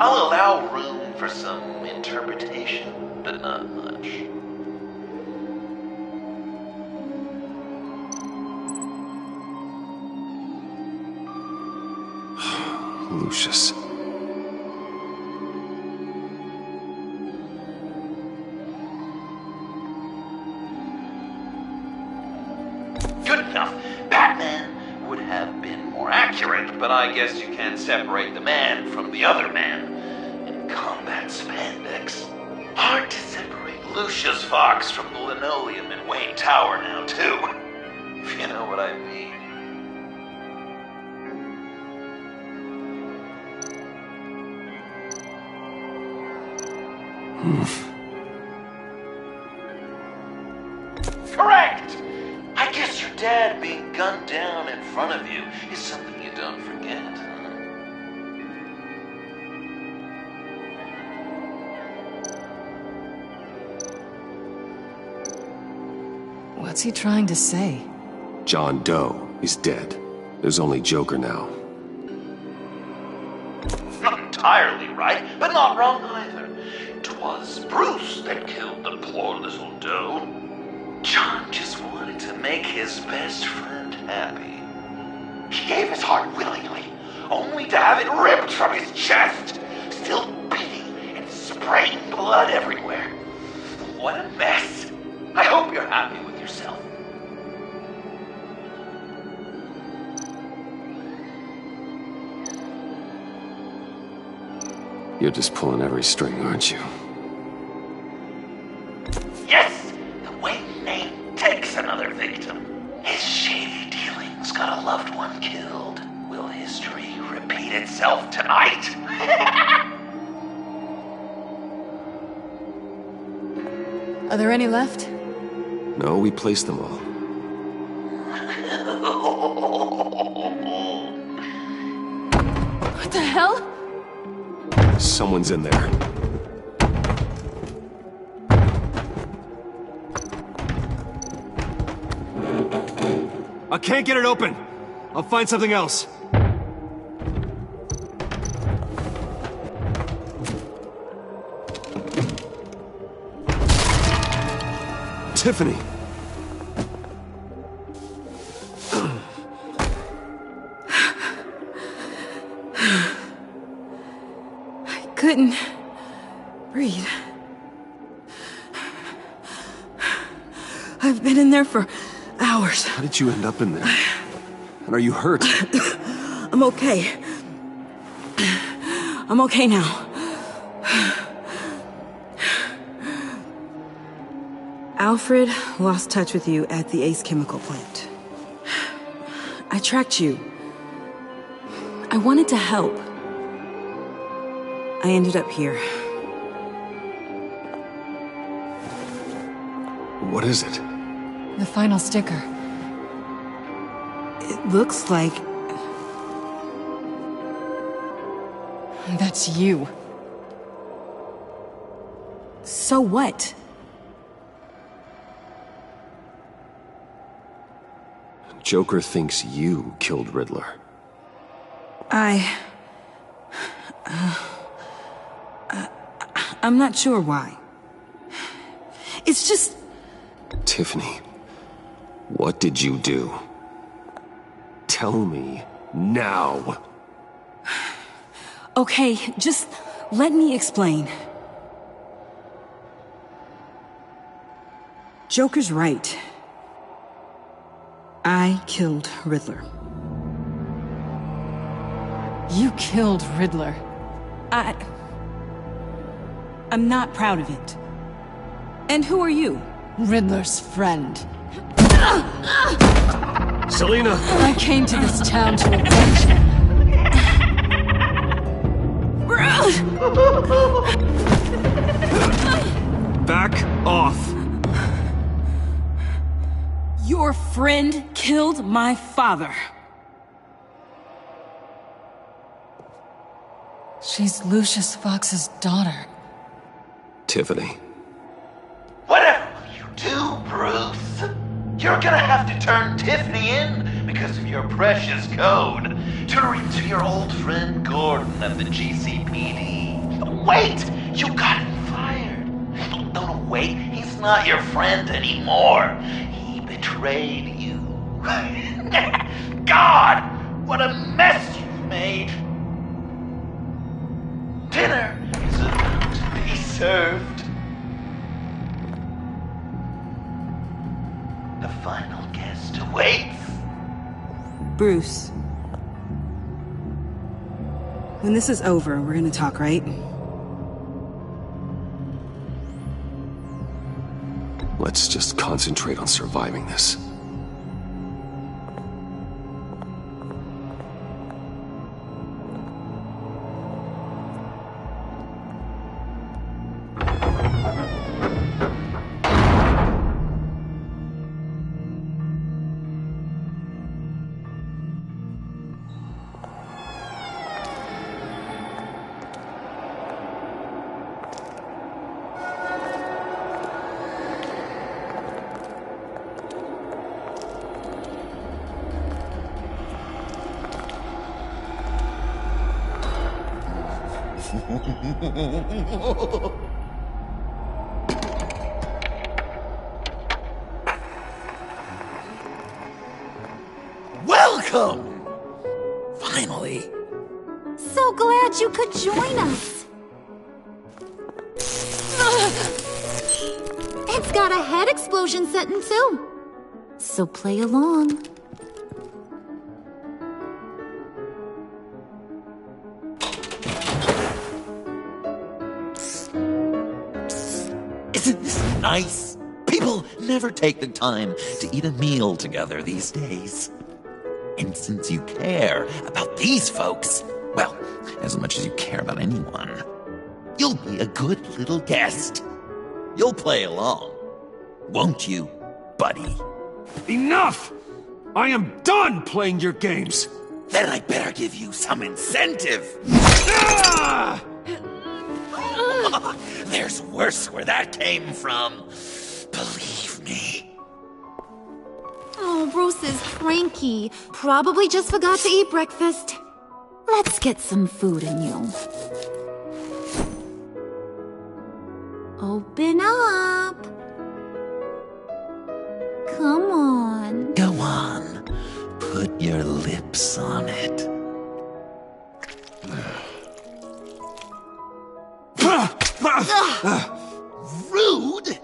I'll allow room for some interpretation, but not much. Lucius. Good enough. Batman would have been more accurate, but I guess you can't separate the man from the other man in combat spandex. Hard to separate Lucius Fox from the linoleum in Wayne Tower now, too. If you know what I mean. Correct! I guess your dad being gunned down in front of you is something you don't forget, huh? What's he trying to say? John Doe is dead. There's only Joker now. Not entirely right, but not wrong either. 'Twas Bruce that killed the poor little Doe. John just wanted to make his best friend happy. He gave his heart willingly, only to have it ripped from his chest, still beating and spraying blood everywhere. What a mess. I hope you're happy with yourself. You're just pulling every string, aren't you? Yes! The Wayne name takes another victim. His shady dealings got a loved one killed. Will history repeat itself tonight? Are there any left? No, we placed them all. What the hell? Someone's in there. I can't get it open. I'll find something else. Tiffany. I couldn't breathe. I've been in there for hours. How did you end up in there? And are you hurt? I'm okay. I'm okay now. Alfred lost touch with you at the Ace Chemical plant. I tracked you. I wanted to help. I ended up here. What is it? The final sticker. It looks like... That's you. So what? Joker thinks you killed Riddler. I'm not sure why. It's just... Tiffany, what did you do? Tell me now. Okay, just let me explain. Joker's right. I killed Riddler. You killed Riddler. I'm not proud of it. And who are you? Riddler's friend. Selina! I came to this town to avenge him. Back off! Your friend killed my father. She's Lucius Fox's daughter. Tiffany. Whatever you do, Bruce, you're gonna have to turn Tiffany in because of your precious code. Turn her into your old friend Gordon at the GCPD. Wait! You got him fired. No, wait. He's not your friend anymore. He betrayed you. God! What a mess you've made. Dinner is about to be served. The final guest awaits. Bruce. When this is over, we're gonna talk, right? Let's just concentrate on surviving this. Welcome! Finally. So glad you could join us. It's got a head explosion setting too. So play along. Isn't this nice? People never take the time to eat a meal together these days. And since you care about these folks, well, as much as you care about anyone, you'll be a good little guest. You'll play along, won't you, buddy? Enough! I am done playing your games! Then I better give you some incentive. Ah! There's worse where that came from. Believe me. Oh, Bruce is cranky. Probably just forgot to eat breakfast. Let's get some food in you. Open up. Come on. Go on. Put your lips on it. Rude!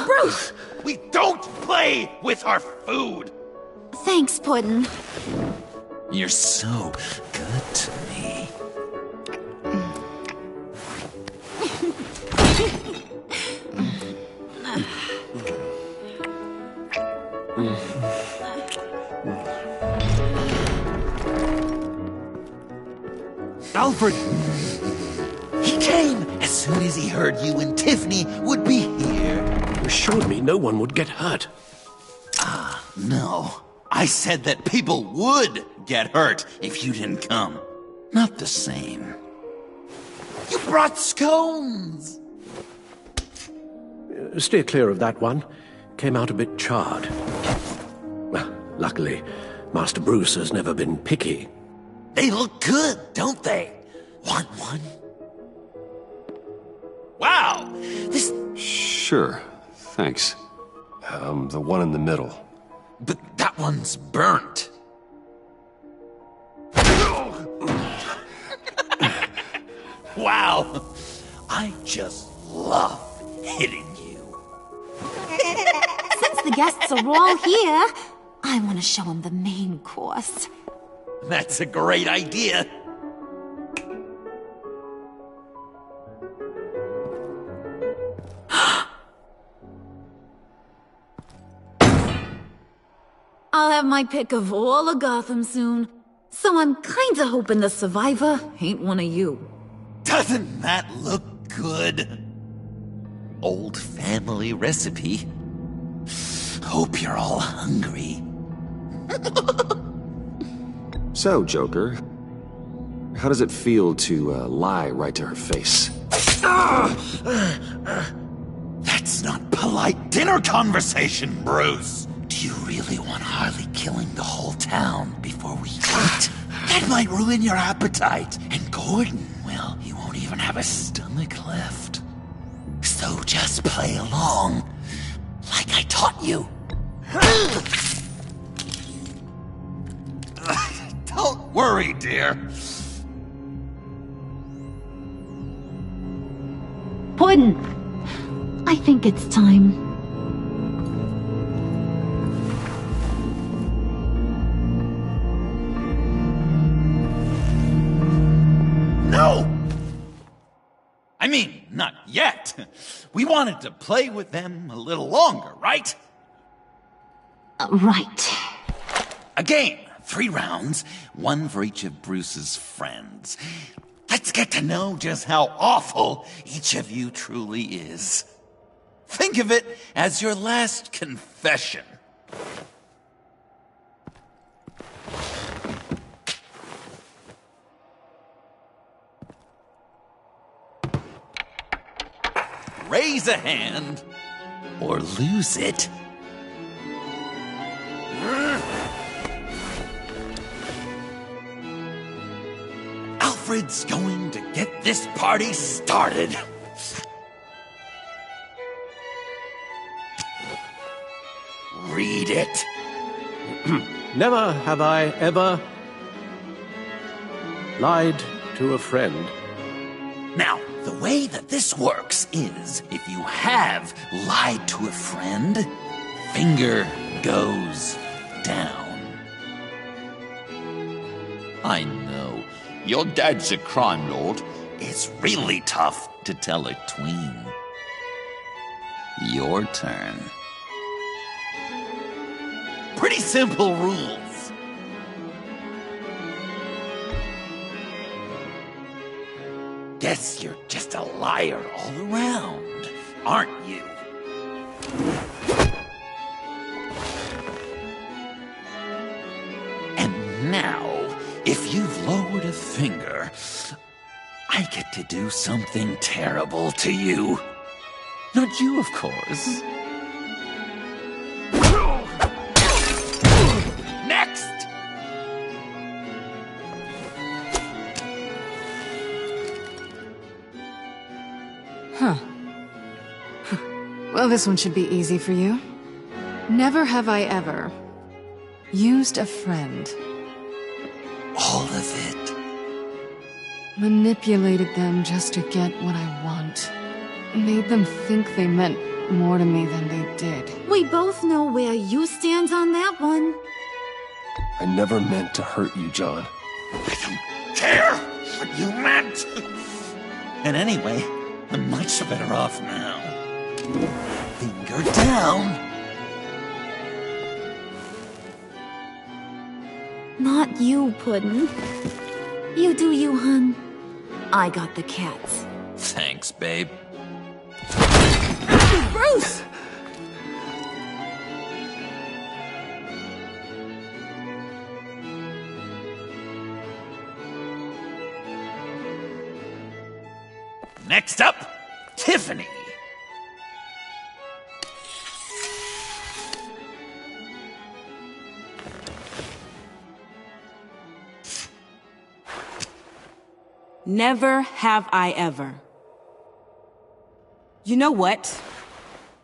Bruce! We don't play with our food! Thanks, Puddin'. You're so good to me. Alfred! He came as soon as he heard you and Tiffany would be here. You assured me no one would get hurt. No. I said that people would get hurt if you didn't come. Not the same. You brought scones! Steer clear of that one. Came out a bit charred. Well, luckily, Master Bruce has never been picky. They look good, don't they? Want one? Wow! This... Sure, thanks. The one in the middle. But that one's burnt. Wow! I just love hitting you. Since the guests are all here, I want to show them the main course. That's a great idea. I'll have my pick of all of Gotham soon, so I'm kinda hoping the survivor ain't one of you. Doesn't that look good? Old family recipe. Hope you're all hungry. So, Joker, how does it feel to lie right to her face? That's not polite dinner conversation, Bruce. Do you really want Harley killing the whole town before we eat? That might ruin your appetite. And Gordon, well, he won't even have a stomach left. So just play along, like I taught you. Don't worry, dear. Puddin', I think it's time. No! I mean, not yet. We wanted to play with them a little longer, right? Right. A game. 3 rounds, 1 for each of Bruce's friends. Let's get to know just how awful each of you truly is. Think of it as your last confession. Raise a hand, or lose it. Alfred's going to get this party started. Read it. Never have I ever lied to a friend. Now, the way that this works is, if you have lied to a friend, finger goes down. I know, your dad's a crime lord. It's really tough to tell a tween. Your turn. Pretty simple rules. Guess you're just a liar all around, aren't you? And now, if you've lowered a finger, I get to do something terrible to you. Not you, of course. Next! Huh. Well, this one should be easy for you. Never have I ever used a friend. All of it. Manipulated them just to get what I want. Made them think they meant more to me than they did. We both know where you stand on that one. I never meant to hurt you, John. I don't care what you meant. And anyway, I'm much better off now. Finger down. Not you, Puddin'. You do you, hun. I got the cats. Thanks, babe. Bruce! Next up, Tiffany. Never have I ever. You know what?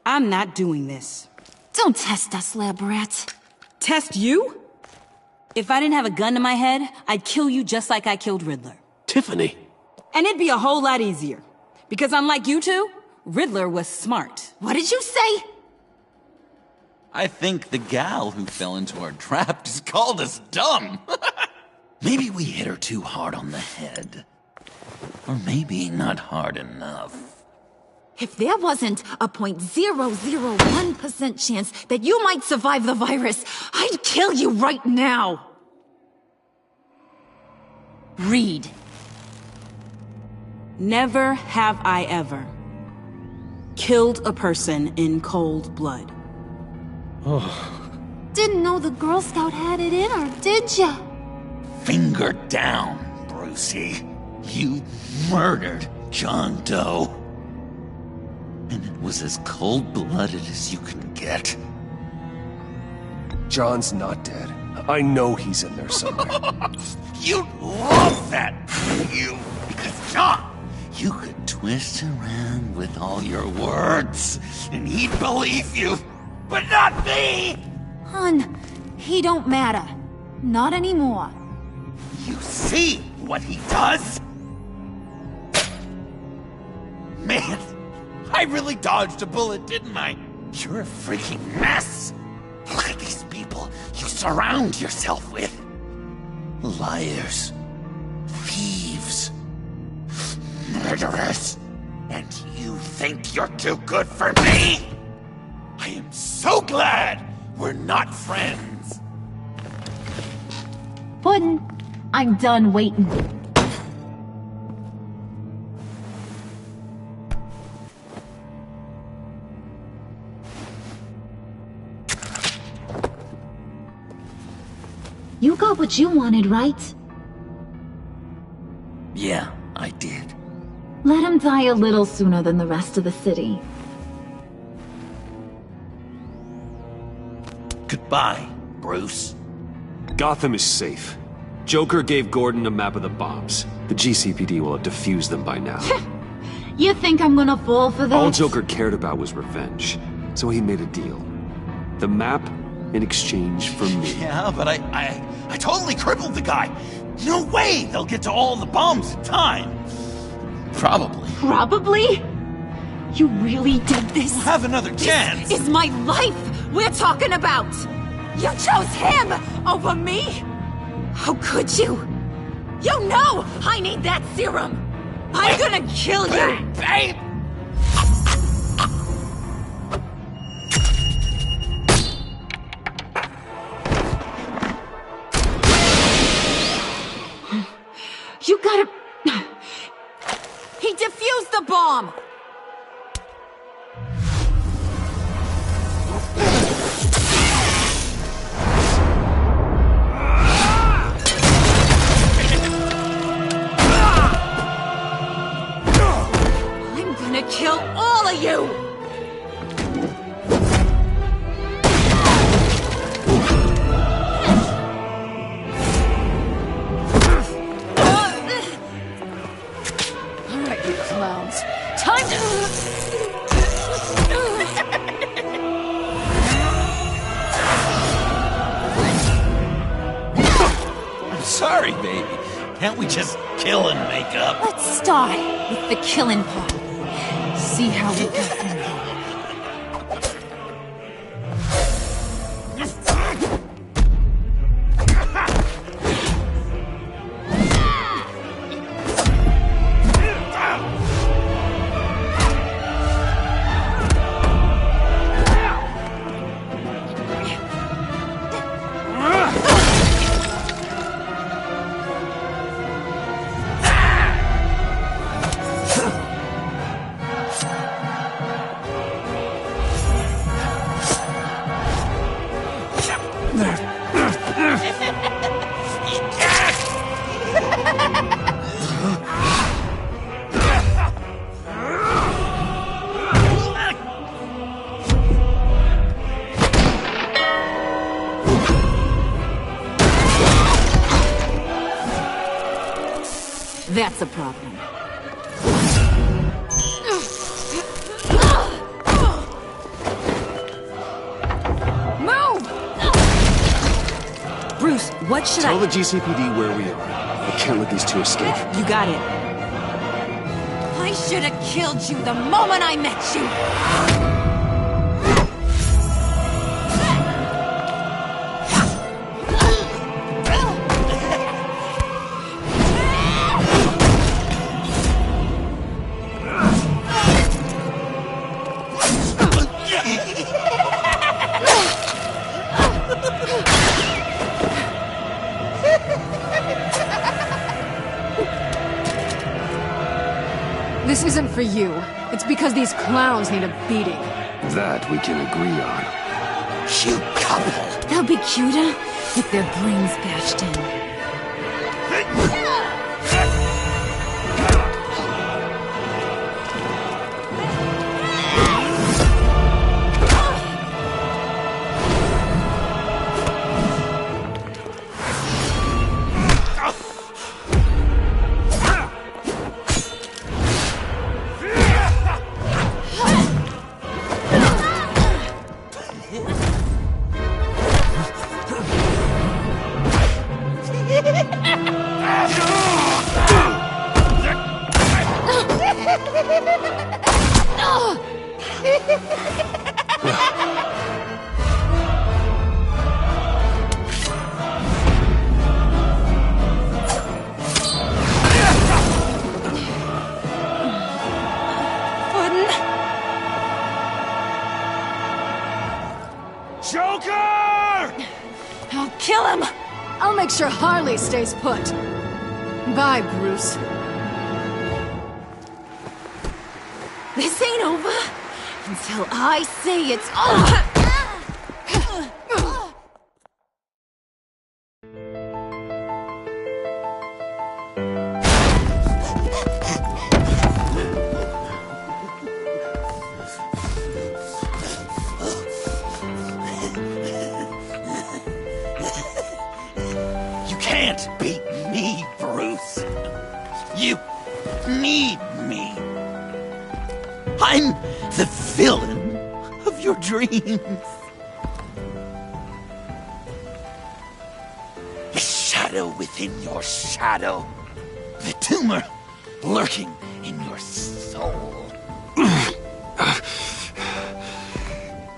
I'm not doing this. Don't test us, lab rat. Test you? If I didn't have a gun to my head, I'd kill you just like I killed Riddler. Tiffany. And it'd be a whole lot easier. Because unlike you two, Riddler was smart. What did you say? I think the gal who fell into our trap just called us dumb. Maybe we hit her too hard on the head. Or maybe not hard enough. If there wasn't a 0.001% chance that you might survive the virus, I'd kill you right now. Read. Never have I ever killed a person in cold blood. Didn't know the Girl Scout had it in her, did ya? Finger down, Brucey. You murdered John Doe. And it was as cold-blooded as you can get. John's not dead. I know he's in there somewhere. You'd love that, wouldn't you? Because John, you could twist around with all your words, and he'd believe you. But not me! Hun, he don't matter. Not anymore. You see what he does? Man, I really dodged a bullet, didn't I? You're a freaking mess. Look at these people you surround yourself with. Liars. Thieves. Murderers. And you think you're too good for me? I am so glad we're not friends. Puddin', I'm done waiting. You got what you wanted, right? Yeah, I did. Let him die a little sooner than the rest of the city. Goodbye, Bruce. Gotham is safe. Joker gave Gordon a map of the bombs. The GCPD will have defused them by now. You think I'm gonna fall for that? All Joker cared about was revenge, so he made a deal. The map in exchange for me. Yeah, but I totally crippled the guy. No way they'll get to all the bombs in time. Probably. Probably? You really did this? We'll have another chance. This is my life we're talking about. You chose him over me? How could you? You know I need that serum. I'm gonna kill you. Babe! You gotta... He defused the bomb! I'm gonna kill all of you! Clowns. Time to... I'm sorry, baby. Can't we just kill and make up? Let's start with the killing part. See how we go from there. That's a problem. Move! Bruce, what should Tell the GCPD where we are. I can't let these two escape. You got it. I should have killed you the moment I met you! This isn't for you. It's because these clowns need a beating. That we can agree on. You couple. They'll be cuter with their brains bashed in. I'll kill him! I'll make sure Harley stays put. Bye, Bruce. This ain't over until I say it's over! You can't beat me, Bruce. You need me. I'm the villain of your dreams. The shadow within your shadow. The tumor lurking in your soul.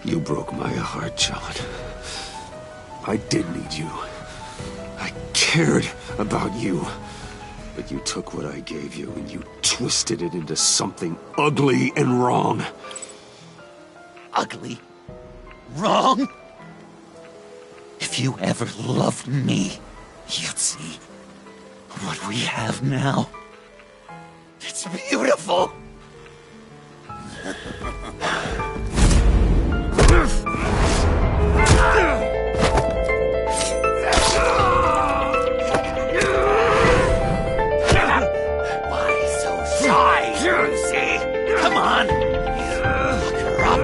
You broke my heart, John. I did need you. I cared about you. But you took what I gave you and you twisted it into something ugly and wrong. Ugly? Wrong? If you ever loved me, you'd see what we have now. It's beautiful. Why so shy, Brucey? Come on. Look her up.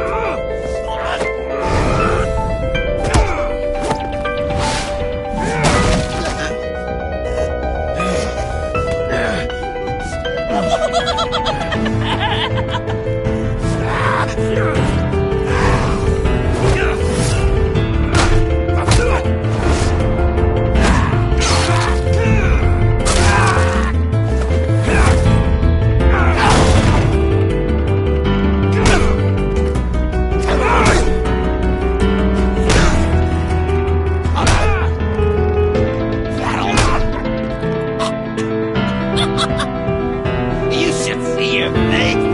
You should see your face.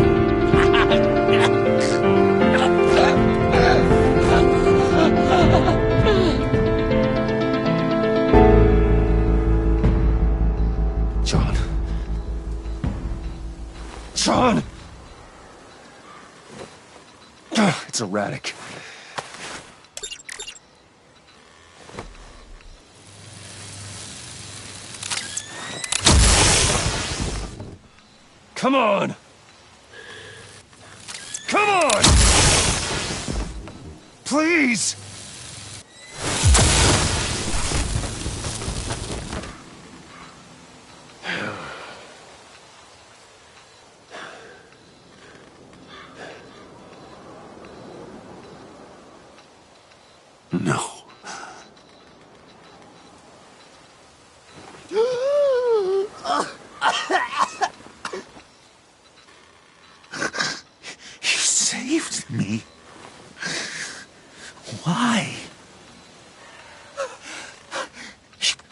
John. John! It's erratic. Come on! Come on! Please!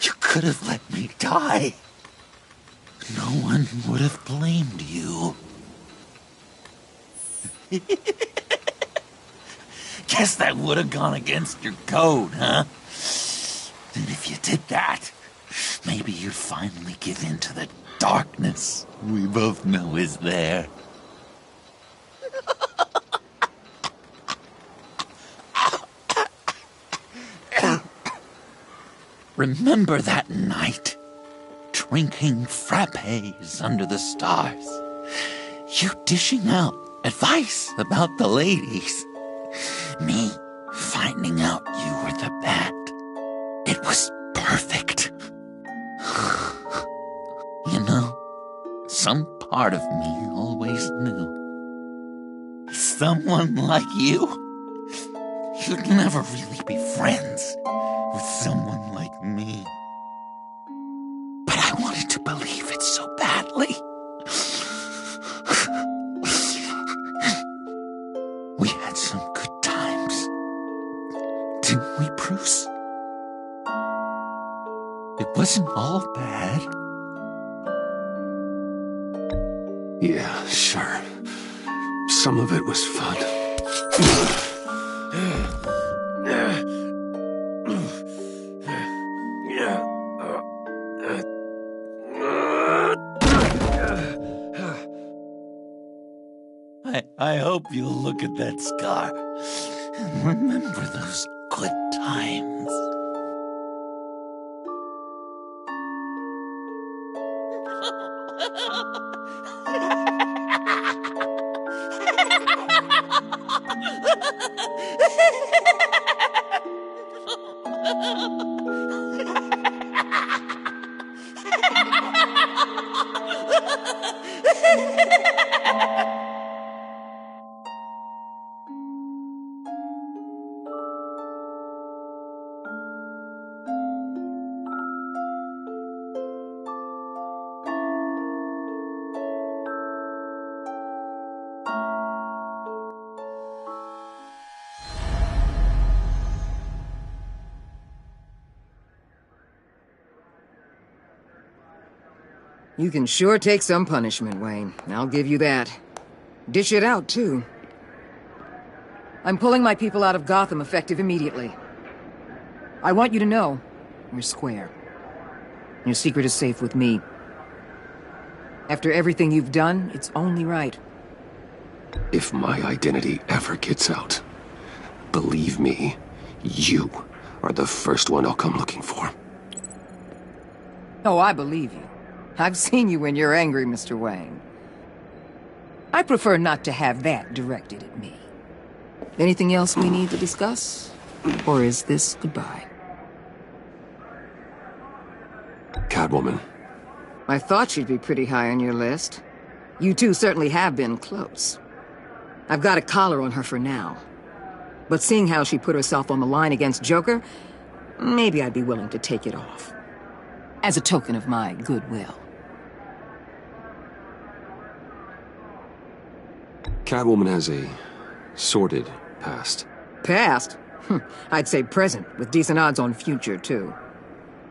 You could have let me die. No one would have blamed you. Guess that would have gone against your code, huh? And if you did that, maybe you'd finally give in to the darkness we both know is there. Remember that night? Drinking frappes under the stars. You dishing out advice about the ladies. Me finding out you were the bat. It was perfect. You know, some part of me always knew. Someone like you, you'd never really be friends with someone like me. But I wanted to believe it so badly. We had some good times, didn't we, Bruce? It wasn't all bad. Yeah, sure. Some of it was fun. I hope you'll look at that scar and remember those good times. You can sure take some punishment, Wayne. I'll give you that. Dish it out, too. I'm pulling my people out of Gotham effective immediately. I want you to know, we're square. Your secret is safe with me. After everything you've done, it's only right. If my identity ever gets out, believe me, you are the first one I'll come looking for. Oh, I believe you. I've seen you when you're angry, Mr. Wayne. I prefer not to have that directed at me. Anything else we need to discuss? Or is this goodbye? Catwoman. I thought she'd be pretty high on your list. You two certainly have been close. I've got a collar on her for now. But seeing how she put herself on the line against Joker, maybe I'd be willing to take it off. As a token of my goodwill. Catwoman has a sordid past. Past? I'd say present, with decent odds on future, too.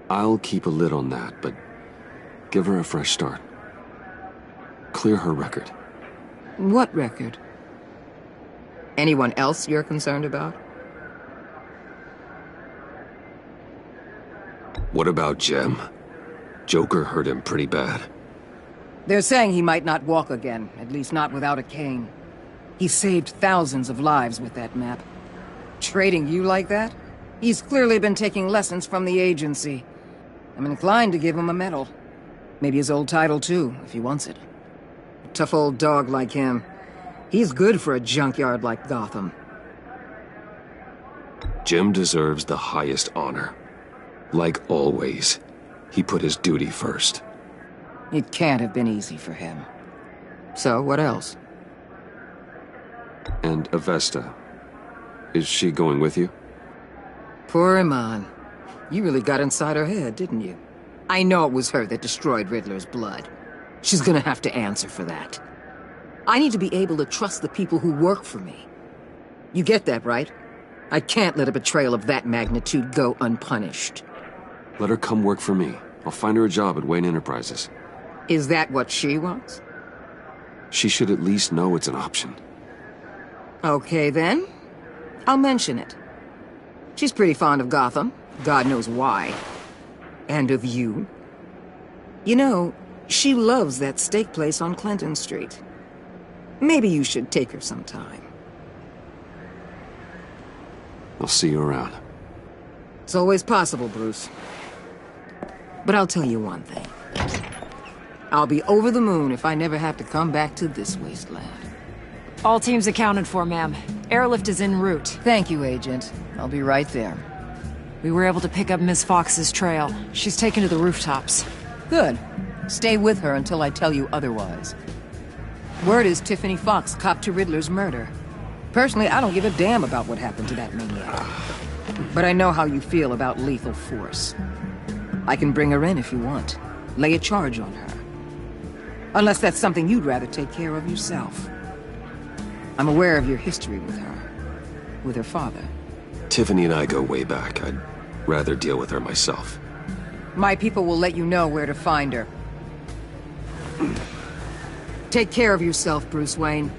I'll keep a lid on that, but give her a fresh start. Clear her record. What record? Anyone else you're concerned about? What about Jem? Joker hurt him pretty bad. They're saying he might not walk again, at least not without a cane. He saved thousands of lives with that map. Trading you like that? He's clearly been taking lessons from the agency. I'm inclined to give him a medal. Maybe his old title too, if he wants it. A tough old dog like him. He's good for a junkyard like Gotham. Jem deserves the highest honor. Like always, he put his duty first. It can't have been easy for him. So, what else? And Avesta. Is she going with you? Poor Iman. You really got inside her head, didn't you? I know it was her that destroyed Riddler's blood. She's gonna have to answer for that. I need to be able to trust the people who work for me. You get that, right? I can't let a betrayal of that magnitude go unpunished. Let her come work for me. I'll find her a job at Wayne Enterprises. Is that what she wants? She should at least know it's an option. Okay, then. I'll mention it. She's pretty fond of Gotham. God knows why. And of you. You know, she loves that steak place on Clinton Street. Maybe you should take her sometime. I'll see you around. It's always possible, Bruce. But I'll tell you one thing. I'll be over the moon if I never have to come back to this wasteland. All teams accounted for, ma'am. Airlift is en route. Thank you, Agent. I'll be right there. We were able to pick up Miss Fox's trail. She's taken to the rooftops. Good. Stay with her until I tell you otherwise. Word is Tiffany Fox copped to Riddler's murder. Personally, I don't give a damn about what happened to that maniac. But I know how you feel about lethal force. I can bring her in if you want. Lay a charge on her. Unless that's something you'd rather take care of yourself. I'm aware of your history with her. With her father. Tiffany and I go way back. I'd rather deal with her myself. My people will let you know where to find her. Take care of yourself, Bruce Wayne.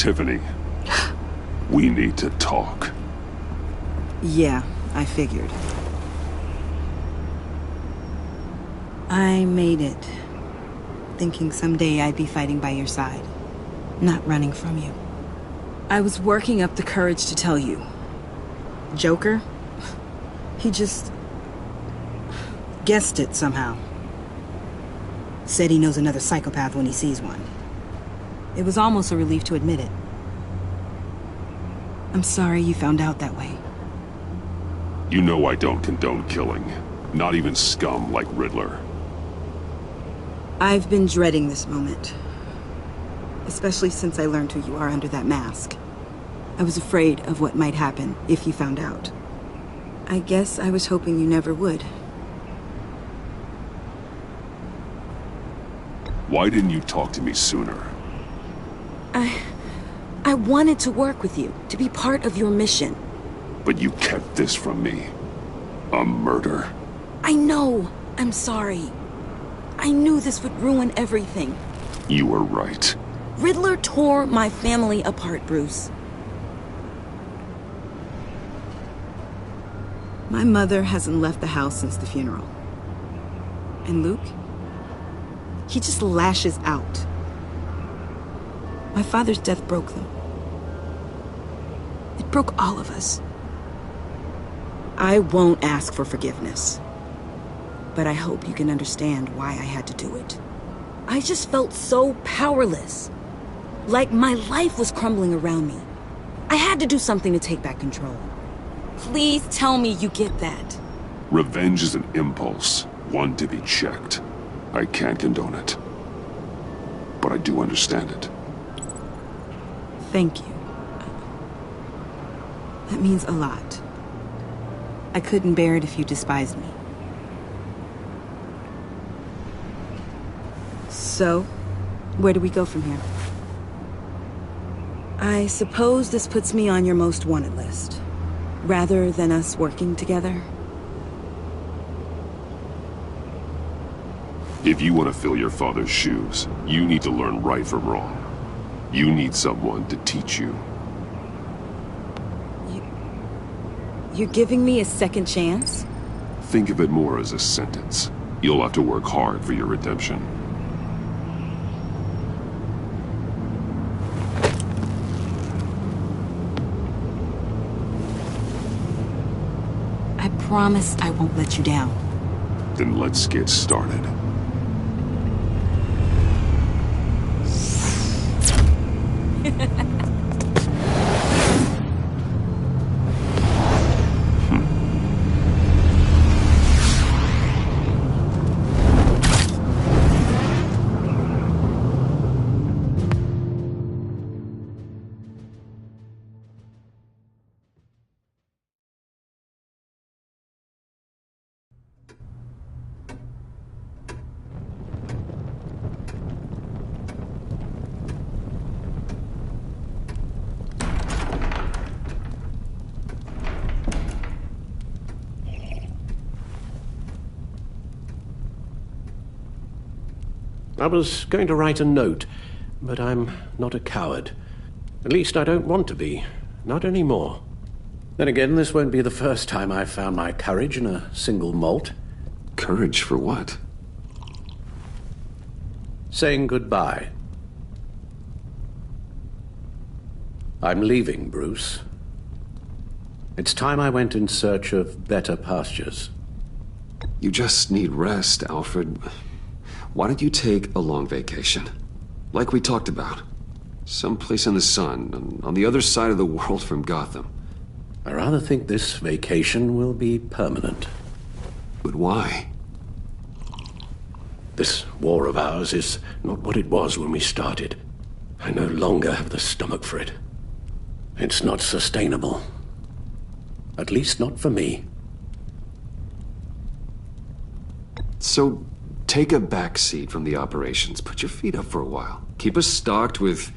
Tiffany, we need to talk. Yeah, I figured. I made it, thinking someday I'd be fighting by your side, not running from you. I was working up the courage to tell you. Joker? He just guessed it somehow. Said he knows another psychopath when he sees one. It was almost a relief to admit it. I'm sorry you found out that way. You know I don't condone killing. Not even scum like Riddler. I've been dreading this moment. Especially since I learned who you are under that mask. I was afraid of what might happen if you found out. I guess I was hoping you never would. Why didn't you talk to me sooner? I wanted to work with you, to be part of your mission. But you kept this from me. A murder. I know. I'm sorry. I knew this would ruin everything. You were right. Riddler tore my family apart, Bruce. My mother hasn't left the house since the funeral. And Luke? He just lashes out. My father's death broke them. It broke all of us. I won't ask for forgiveness. But I hope you can understand why I had to do it. I just felt so powerless. Like my life was crumbling around me. I had to do something to take back control. Please tell me you get that. Revenge is an impulse, one to be checked. I can't condone it. But I do understand it. Thank you. That means a lot. I couldn't bear it if you despised me. So, where do we go from here? I suppose this puts me on your most wanted list, rather than us working together. If you want to fill your father's shoes, you need to learn right from wrong. You need someone to teach you. You're giving me a second chance? Think of it more as a sentence. You'll have to work hard for your redemption. I promise I won't let you down. Then let's get started. I was going to write a note, but I'm not a coward. At least I don't want to be. Not anymore. Then again, this won't be the first time I've found my courage in a single malt. Courage for what? Saying goodbye. I'm leaving, Bruce. It's time I went in search of better pastures. You just need rest, Alfred. Why don't you take a long vacation? Like we talked about. Someplace in the sun, on the other side of the world from Gotham. I rather think this vacation will be permanent. But why? This war of ours is not what it was when we started. I no longer have the stomach for it. It's not sustainable. At least not for me. So, take a back seat from the operations. Put your feet up for a while. Keep us stocked with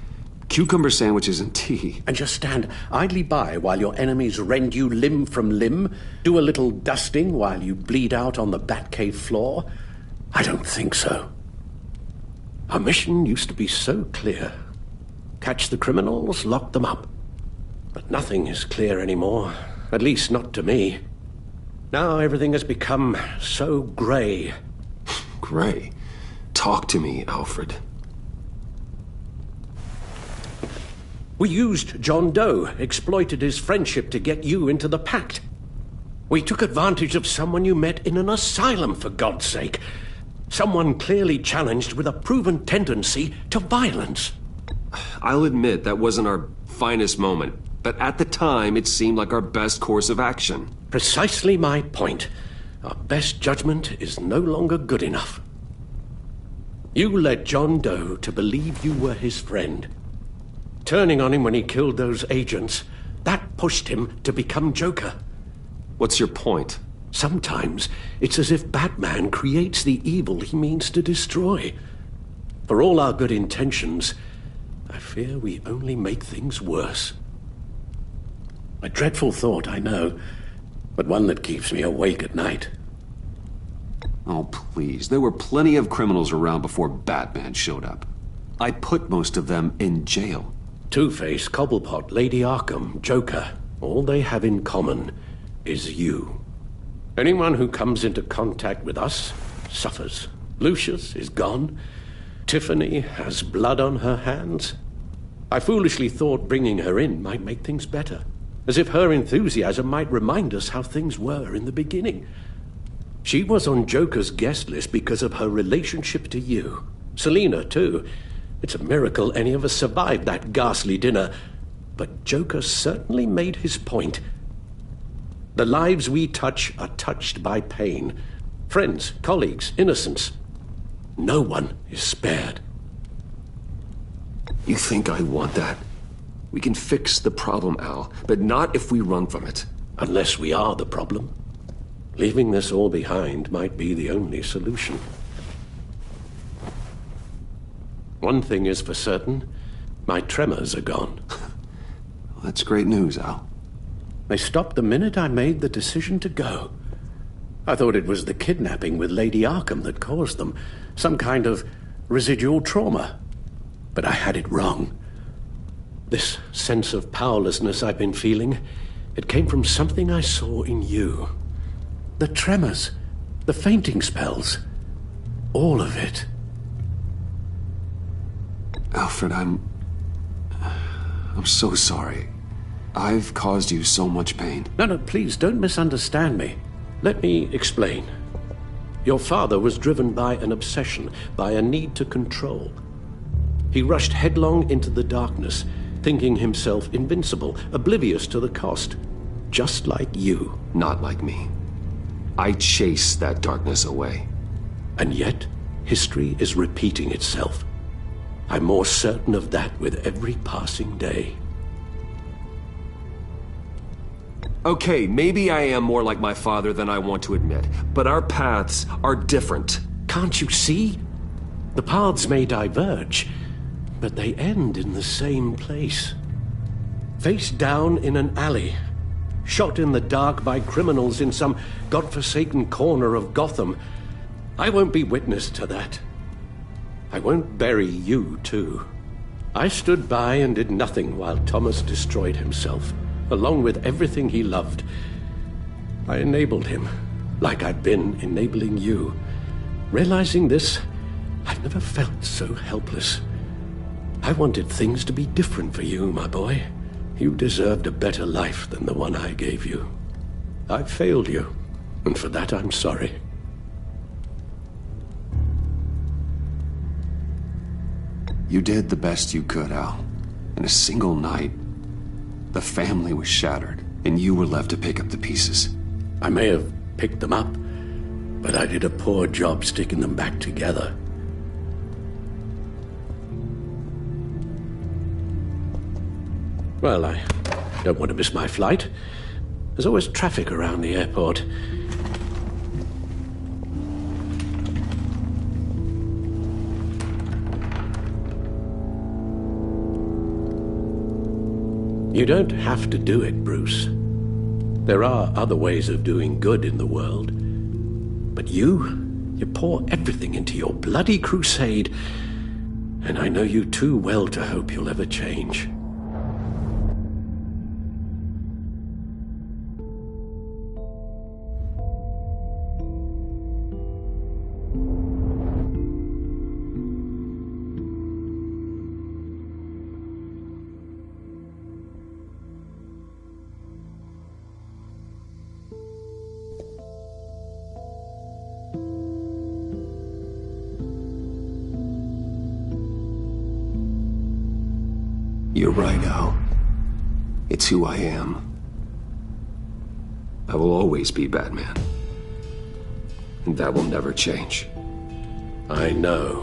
cucumber sandwiches and tea. And just stand idly by while your enemies rend you limb from limb? Do a little dusting while you bleed out on the Batcave floor? I don't think so. Our mission used to be so clear. Catch the criminals, lock them up. But nothing is clear anymore. At least not to me. Now everything has become so grey. Gray, talk to me, Alfred. We used John Doe, exploited his friendship to get you into the pact. We took advantage of someone you met in an asylum, for God's sake. Someone clearly challenged with a proven tendency to violence. I'll admit that wasn't our finest moment, but at the time it seemed like our best course of action. Precisely my point. Our best judgment is no longer good enough. You led John Doe to believe you were his friend. Turning on him when he killed those agents, that pushed him to become Joker. What's your point? Sometimes it's as if Batman creates the evil he means to destroy. For all our good intentions, I fear we only make things worse. A dreadful thought, I know, but one that keeps me awake at night. Oh, please. There were plenty of criminals around before Batman showed up. I put most of them in jail. Two-Face, Cobblepot, Lady Arkham, Joker, all they have in common is you. Anyone who comes into contact with us suffers. Lucius is gone. Tiffany has blood on her hands. I foolishly thought bringing her in might make things better. As if her enthusiasm might remind us how things were in the beginning. She was on Joker's guest list because of her relationship to you. Selina, too. It's a miracle any of us survived that ghastly dinner. But Joker certainly made his point. The lives we touch are touched by pain. Friends, colleagues, innocents. No one is spared. You think I want that? We can fix the problem, Al, but not if we run from it. Unless we are the problem. Leaving this all behind might be the only solution. One thing is for certain, my tremors are gone. That's great news, Al. They stopped the minute I made the decision to go. I thought it was the kidnapping with Lady Arkham that caused them. Some kind of residual trauma. But I had it wrong. This sense of powerlessness I've been feeling, it came from something I saw in you. The tremors, the fainting spells, all of it. Alfred, I'm so sorry. I've caused you so much pain. No, please don't misunderstand me. Let me explain. Your father was driven by an obsession, by a need to control. He rushed headlong into the darkness, thinking himself invincible, oblivious to the cost. Just like you. Not like me. I chased that darkness away. And yet, history is repeating itself. I'm more certain of that with every passing day. Okay, maybe I am more like my father than I want to admit, but our paths are different. Can't you see? The paths may diverge, but they end in the same place. Face down in an alley, shot in the dark by criminals in some godforsaken corner of Gotham. I won't be witness to that. I won't bury you, too. I stood by and did nothing while Thomas destroyed himself, along with everything he loved. I enabled him, like I've been enabling you. Realizing this, I've never felt so helpless. I wanted things to be different for you, my boy. You deserved a better life than the one I gave you. I failed you, and for that I'm sorry. You did the best you could, Al. In a single night, the family was shattered, and you were left to pick up the pieces. I may have picked them up, but I did a poor job sticking them back together. Well, I don't want to miss my flight. There's always traffic around the airport. You don't have to do it, Bruce. There are other ways of doing good in the world. But you pour everything into your bloody crusade, and I know you too well to hope you'll ever change. You're right, Al. It's who I am. I will always be Batman. And that will never change. I know.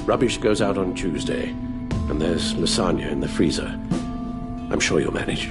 Rubbish goes out on Tuesday, and there's lasagna in the freezer. I'm sure you'll manage.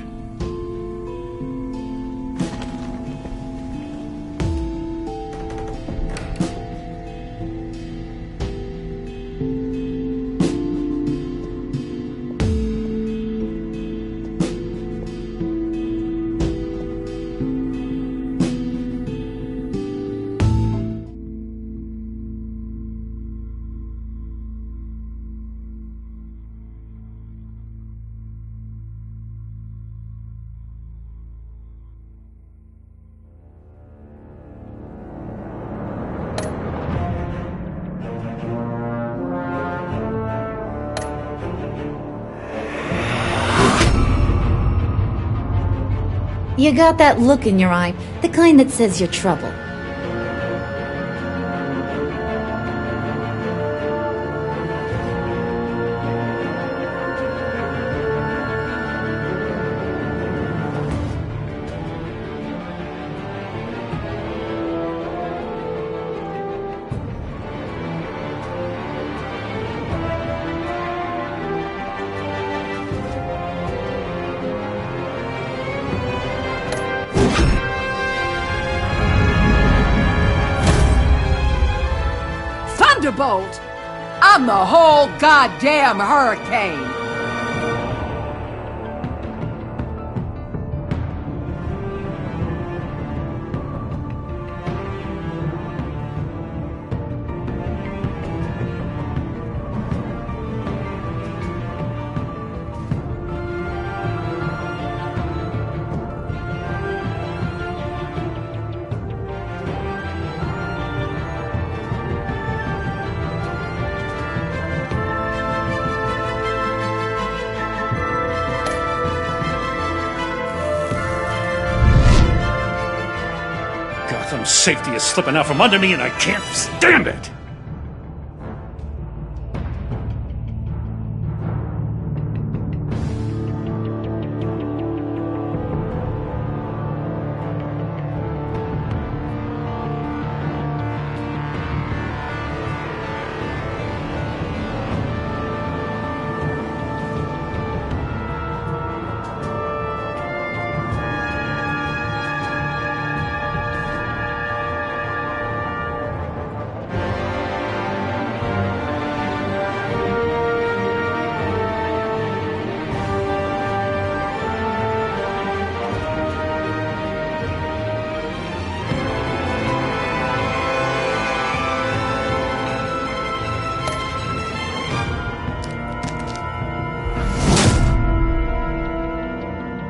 You got that look in your eye, the kind that says you're trouble. Thunderbolt! I'm the whole goddamn hurricane! Gotham's safety is slipping out from under me and I can't stand it!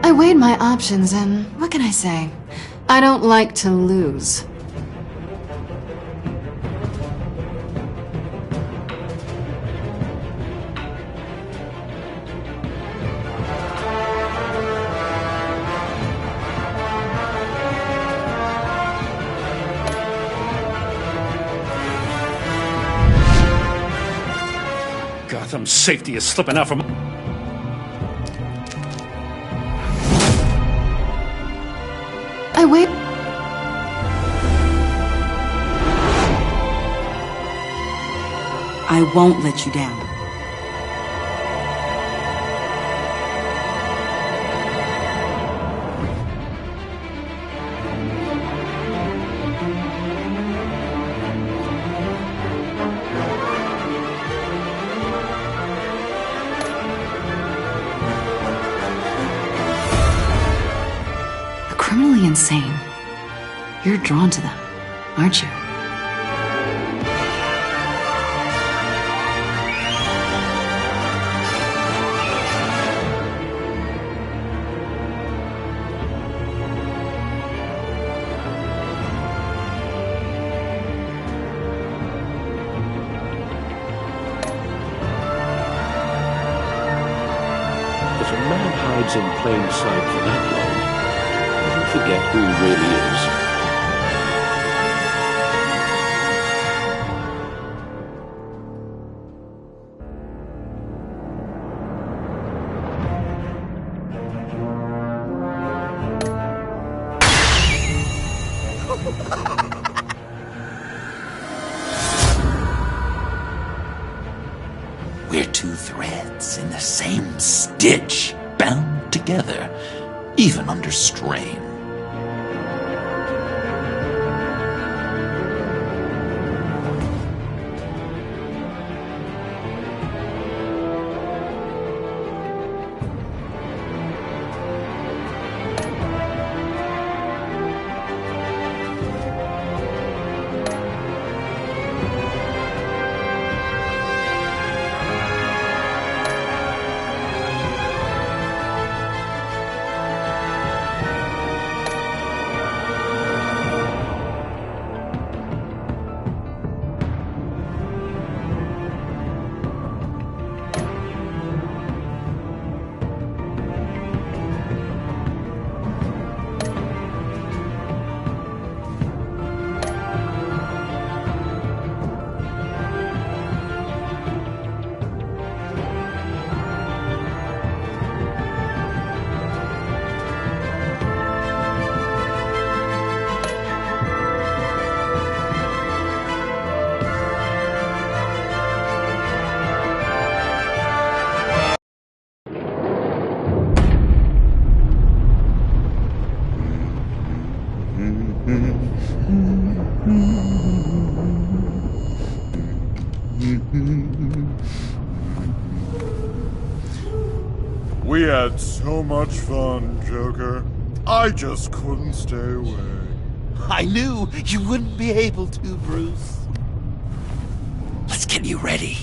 I weighed my options and what can I say? I don't like to lose. Gotham's safety is slipping out from... I wait. I won't let you down. Criminally insane. You're drawn to them, aren't you? If a man hides in plain sight for that long, forget who he really is. We're two threads in the same stitch, bound together, even under strain. We had so much fun, Joker. I just couldn't stay away. I knew you wouldn't be able to, Bruce. Let's get you ready.